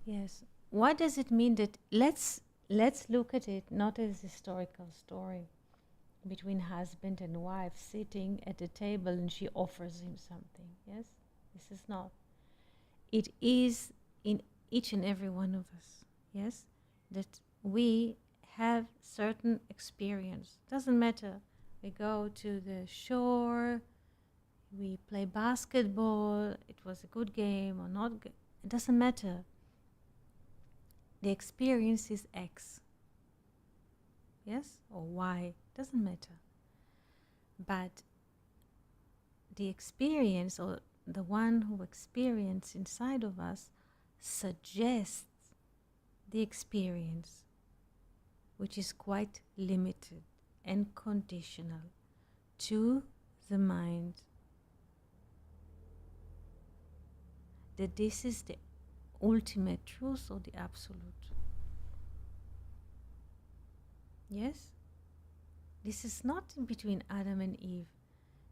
Yes. What does it mean that let's look at it not as a historical story between husband and wife sitting at the table and she offers him something. Yes? This is not. It is in each and every one of us. Yes? That we have certain experience. Doesn't matter. We go to the shore, we play basketball, it was a good game or not good. It doesn't matter. The experience is X. Yes? Or Y. Doesn't matter. But the experience, or the one who experiences inside of us, suggests the experience, which is quite limited and conditional to the mind, that this is the ultimate truth or the absolute. Yes? This is not between Adam and Eve.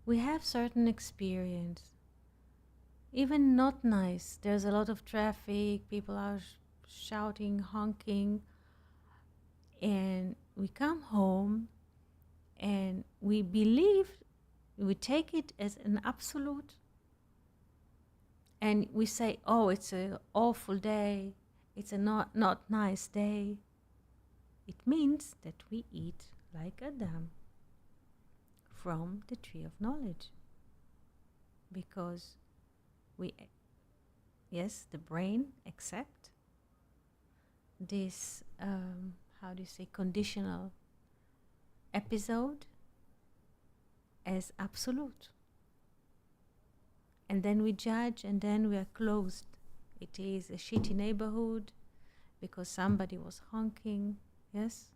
We have certain experience, even not nice. There's a lot of traffic, people are shouting, honking, and we come home and we believe, we take it as an absolute, and we say, oh, it's an awful day, it's a not nice day. It means that we eat like Adam from the tree of knowledge, because we, yes, the brain accept this, how do you say, conditional episode as absolute. And then we judge, and then we are closed. It is a shitty neighborhood because somebody was honking. Yes?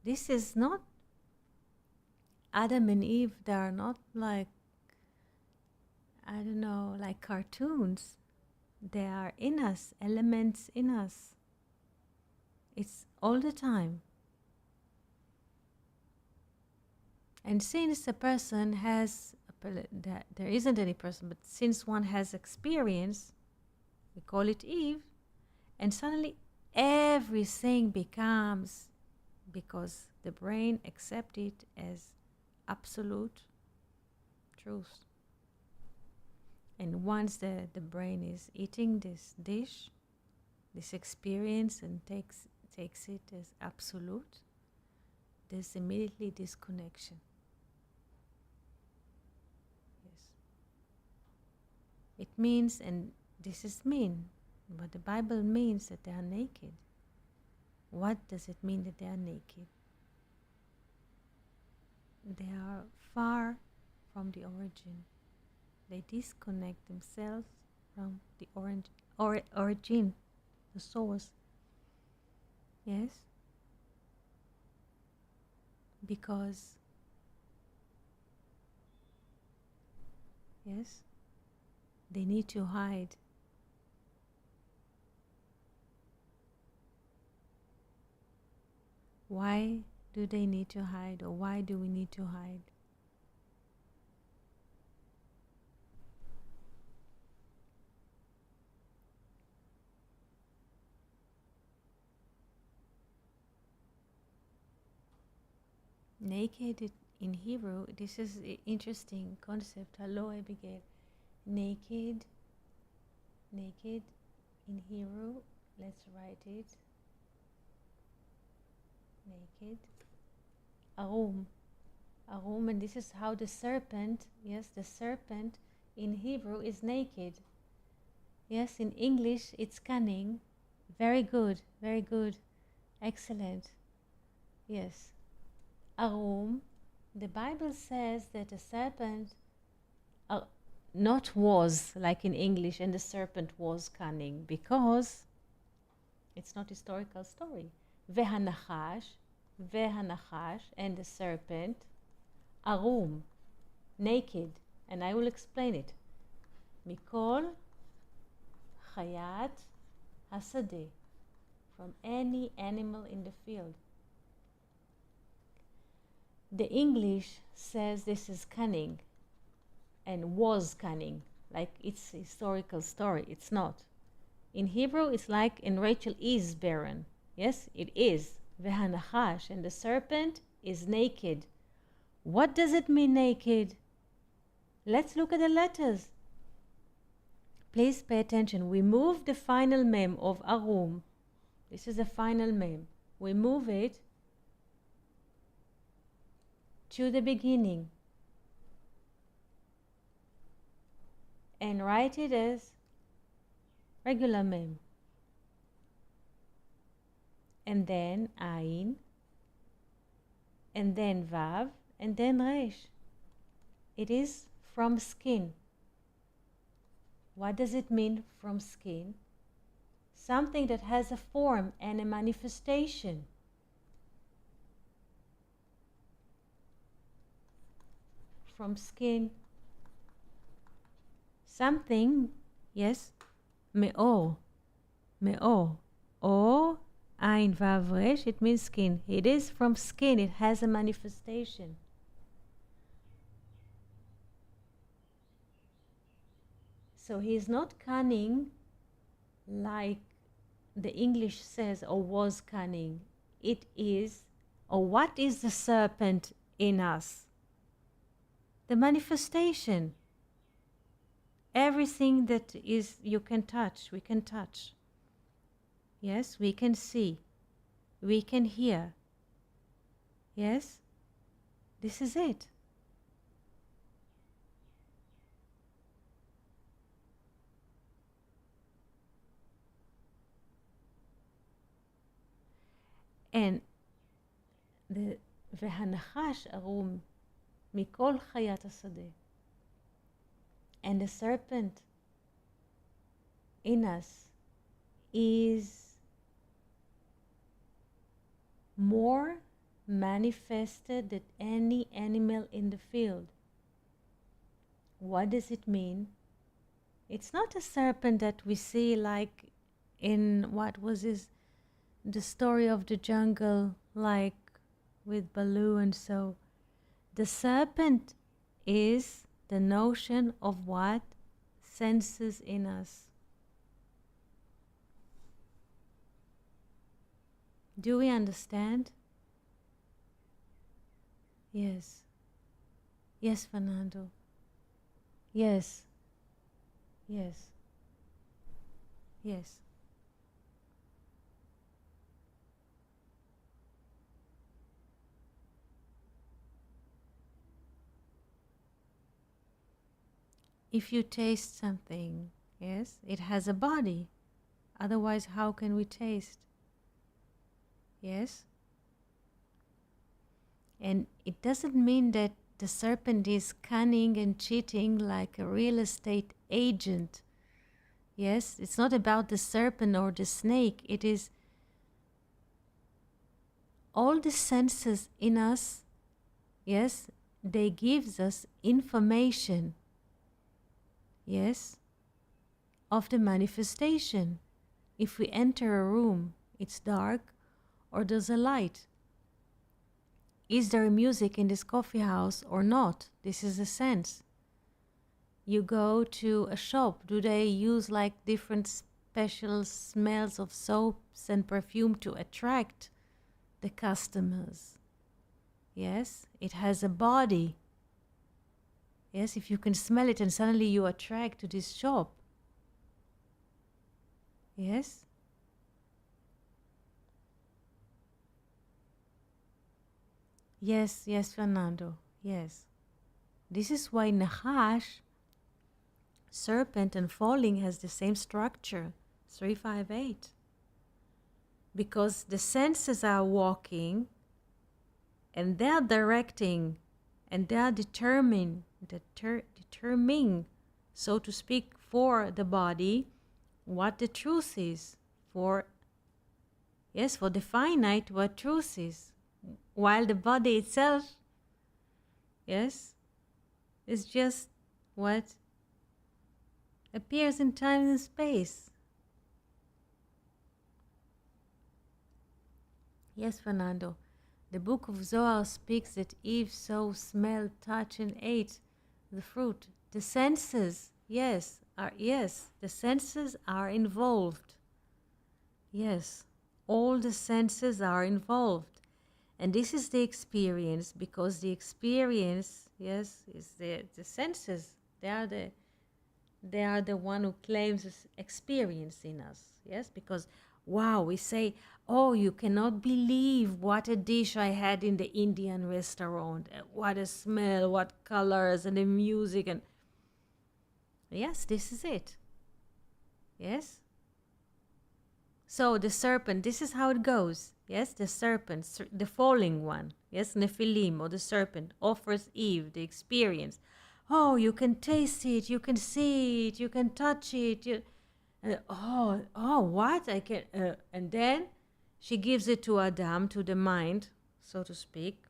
This is not Adam and Eve. They are not like, I don't know, like cartoons. They are in us, elements in us. It's all the time. And since a person has, there isn't any person, but since one has experience, we call it Eve, and suddenly everything becomes, because the brain accepts it as absolute truth. And once the brain is eating this dish, this experience, and takes it as absolute, there's immediately this connection. Yes. It means, and this is mean, but the Bible means that they are naked. What does it mean that they are naked? They are far from the origin. They disconnect themselves from the origin, the source. Yes? Because, yes, they need to hide. Why do they need to hide, or why do we need to hide? Naked in Hebrew, this is an interesting concept. Hello, Abigail. Naked in Hebrew, let's write it. Naked. Arum, and this is how the serpent, yes, the serpent in Hebrew is naked. Yes, in English it's cunning. Very good, excellent. Yes. Arum, the Bible says that a serpent, not was, like in English, and the serpent was cunning, because it's not historical story. והנחש, and the serpent, ערום, naked, and I will explain it. מכל חיית השדה, from any animal in the field. The English says this is cunning and was cunning, like it's a historical story. It's not. In Hebrew, it's like, and Rachel is barren. Yes, it is. והנחש, and the serpent is naked. What does it mean, naked? Let's look at the letters. Please pay attention. We move the final mem of arum. This is the final mem. We move it to the beginning and write it as regular mem. And then ayin, and then vav, and then resh. It is from skin. What does it mean, from skin? Something that has a form and a manifestation. From skin. Something, yes, me'or. Me'or. Or, ayin vav resh, it means skin. It is from skin. It has a manifestation. So he is not cunning like the English says, or was cunning. It is, or what is the serpent in us? The manifestation. Everything that is, you can touch, we can touch. Yes, we can see. We can hear. Yes, this is it. And the והנחש ערום מכל חיית השדה. And the serpent in us is more manifested than any animal in the field. What does it mean? It's not a serpent that we see like in, what was his, the story of the jungle, like with Baloo and so. The serpent is the notion of what? Senses in us. Do we understand? Yes. Yes, Fernando. Yes. Yes. Yes. If you taste something, yes, it has a body. Otherwise, how can we taste? Yes? And it doesn't mean that the serpent is cunning and cheating like a real estate agent. Yes, it's not about the serpent or the snake. It is all the senses in us, yes, they gives us information, yes, of the manifestation. If we enter a room, it's dark or there's a light. Is there music in this coffee house or not? This is a sense. You go to a shop, do they use like different special smells of soaps and perfume to attract the customers? Yes, it has a body. Yes, if you can smell it and suddenly you attract to this shop. Yes? Yes, yes, Fernando, yes. This is why Nahash, serpent, and falling has the same structure, 358. Because the senses are walking and they are directing and they are determining so to speak, for the body, what the truth is, for the finite, what truth is, while the body itself, is just what appears in time and space. Yes, Fernando. The book of Zohar speaks that Eve saw, smelled, touched, and ate the fruit. The senses, the senses are involved. Yes, all the senses are involved. And this is the experience, because the experience, is the senses. They are the one who claims experience in us. Yes, because wow, we say, oh, you cannot believe what a dish I had in the Indian restaurant. What a smell, what colors, and the music. And yes, this is it. Yes. So the serpent, this is how it goes. Yes, the serpent, the falling one. Yes, Nephilim, or the serpent, offers Eve the experience. Oh, you can taste it, you can see it, you can touch it. What? I can. And then she gives it to Adam, to the mind, so to speak,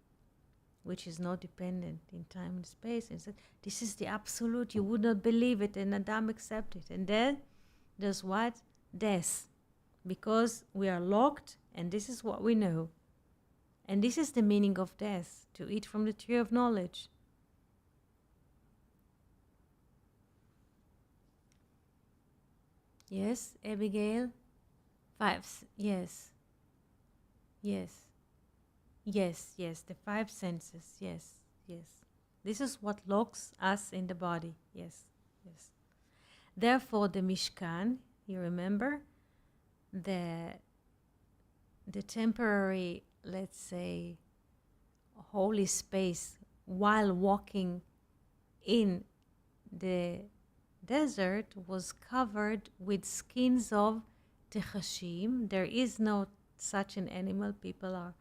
which is not dependent in time and space. And said, this is the absolute. You would not believe it. And Adam accepted it. And then there's what? Death. Because we are locked, and this is what we know. And this is the meaning of death, to eat from the tree of knowledge. Yes, Abigail? 5. Yes. Yes. Yes, the 5 senses. Yes. This is what locks us in the body. Yes. Therefore, the Mishkan, you remember, the temporary, let's say, holy space while walking in the desert was covered with skins of techashim. There is no such an animal. People are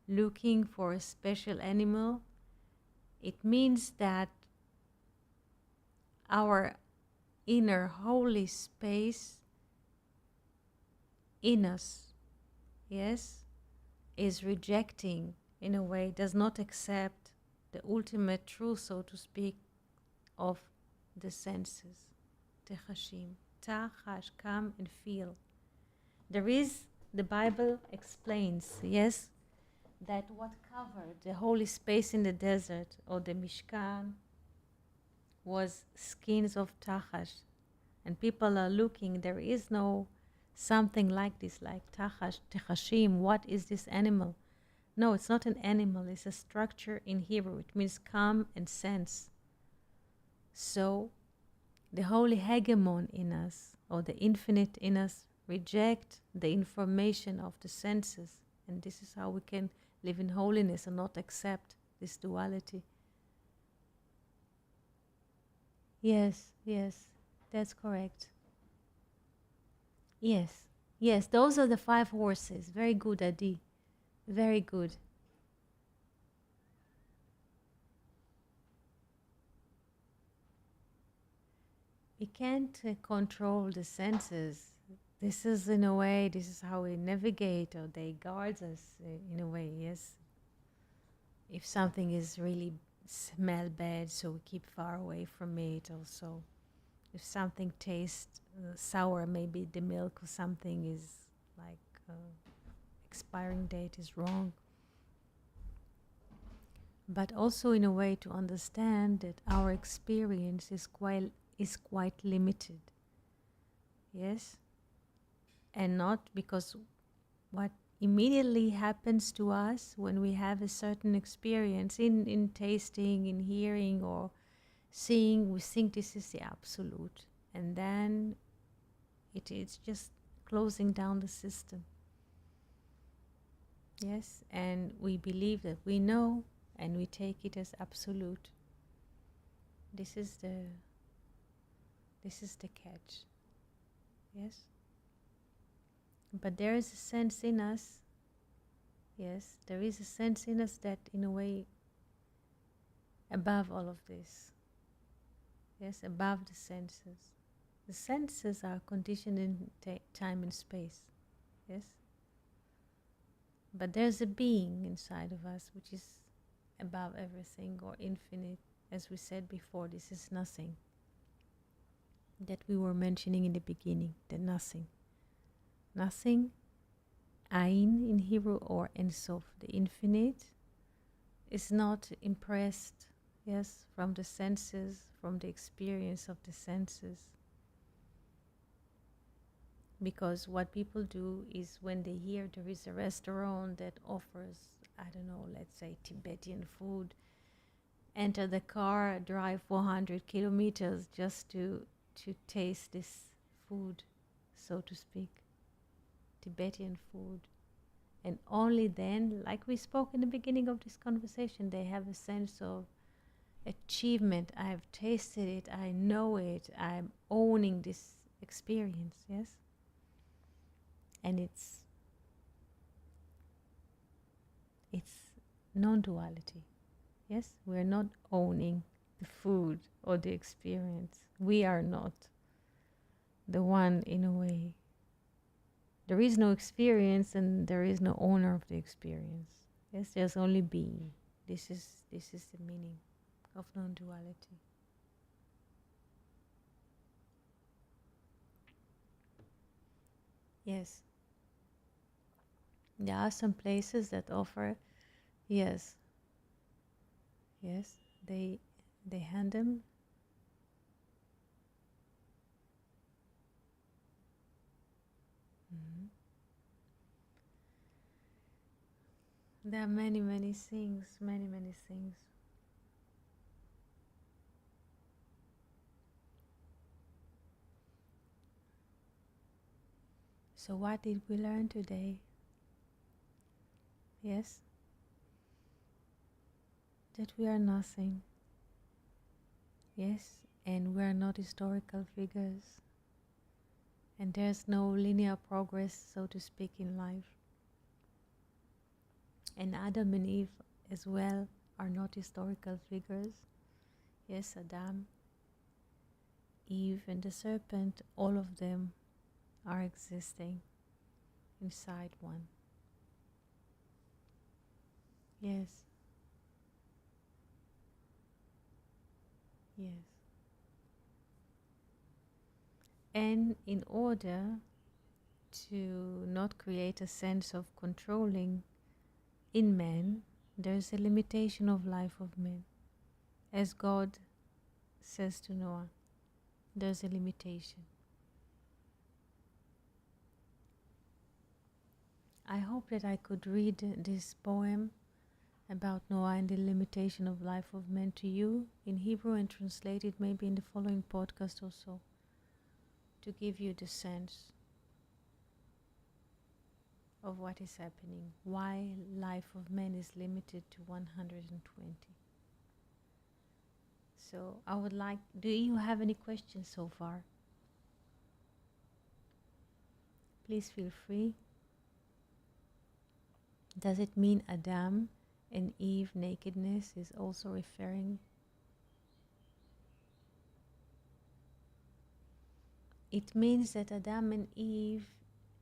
looking for a special animal. It means that our inner holy space in us, is rejecting, in a way, does not accept the ultimate truth, so to speak, of the senses. Techashim. Tachash, come and feel. The Bible explains, that what covered the holy space in the desert, or the Mishkan, was skins of Tachash. And people are looking, there is no something like this, like Techashim. What is this animal? No, it's not an animal. It's a structure in Hebrew. It means come and sense. So the holy hegemon in us, or the infinite in us, reject the information of the senses. And this is how we can live in holiness and not accept this duality. Yes, that's correct. Yes, those are the 5 horses. Very good, Adi. Very good. We can't control the senses. This is, in a way, this is how we navigate, or they guard us, in a way, yes. If something is really smell bad, so we keep far away from it also. If something tastes sour, maybe the milk or something is like expiring date is wrong. But also, in a way, to understand that our experience is quite limited. Yes? And not because what immediately happens to us when we have a certain experience in tasting, in hearing, or seeing, we think this is the absolute. And then it's just closing down the system. Yes? And we believe that we know, and we take it as absolute. This is the catch. Yes? But there is a sense in us, there is a sense in us that, in a way, above all of this. yes, above the senses. The senses are conditioned in time and space, yes? But there's a being inside of us which is above everything or infinite. As we said before, this is nothing that we were mentioning in the beginning, the nothing. Nothing, Ain in Hebrew, or Ein Sof, the infinite, is not impressed, yes, from the senses, from the experience of the senses. Because what people do is when they hear there is a restaurant that offers, I don't know, let's say Tibetan food, enter the car, drive 400 kilometers just to taste this food, so to speak, Tibetan food. And only then, like we spoke in the beginning of this conversation, they have a sense of achievement. I've tasted it, I know it, I'm owning this experience, yes? And it's non-duality, yes? We're not owning the food or the experience. We are not the one, in a way. There is no experience and there is no owner of the experience. Yes, there's only being. This is the meaning of non-duality. Yes. There are some places that offer, yes, they hand them. Mhm. There are many things, many things. So what did we learn today? Yes, that we are nothing. Yes, and we are not historical figures. And there's no linear progress, so to speak, in life. And Adam and Eve as well are not historical figures. Yes, Adam, Eve, and the serpent, all of them are existing inside one. Yes, yes. And in order to not create a sense of controlling in man, there's a limitation of life of man. As God says to Noah, there's a limitation. I hope that I could read this poem about Noah and the limitation of life of man to you in Hebrew and translate it maybe in the following podcast also, to give you the sense of what is happening, why life of man is limited to 120. So I would like, do you have any questions so far? Please feel free. Does it mean Adam and Eve nakedness is also referring? It means that Adam and Eve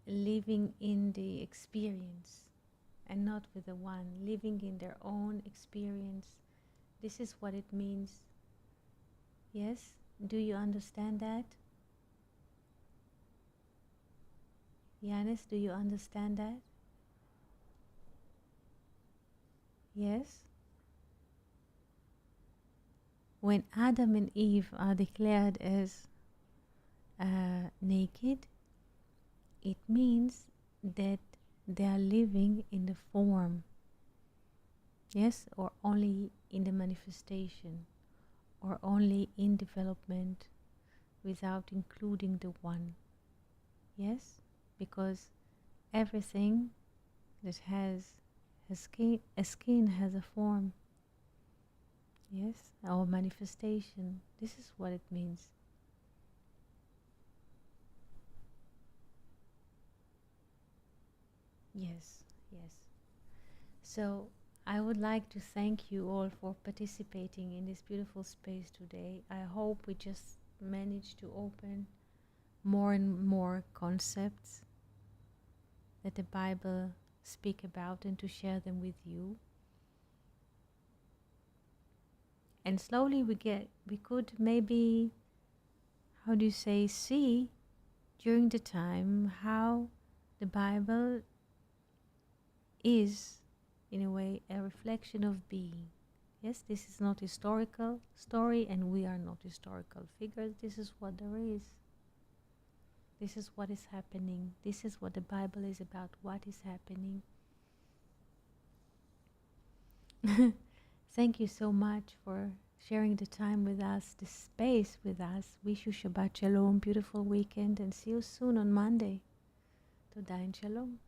living in the experience and not with the one, living in their own experience. This is what it means. Yes? Do you understand that? Yanis, do you understand that? Yes? When Adam and Eve are declared as naked, it means that they are living in the form, yes, or only in the manifestation, or only in development without including the one, yes, because everything that has a skin has a form, yes, our manifestation. This is what it means. Yes, yes. So I would like to thank you all for participating in this beautiful space today. I hope we just managed to open more and more concepts that the Bible speak about and to share them with you. And slowly we could maybe, how do you say, see during the time how the Bible is in a way a reflection of being. Yes, this is not historical story and we are not historical figures. This is what there is. This is what is happening. This is what the Bible is about, what is happening. Thank you so much for sharing the time with us, the space with us. Wish you Shabbat Shalom, beautiful weekend, and see you soon on Monday. Toda and Shalom.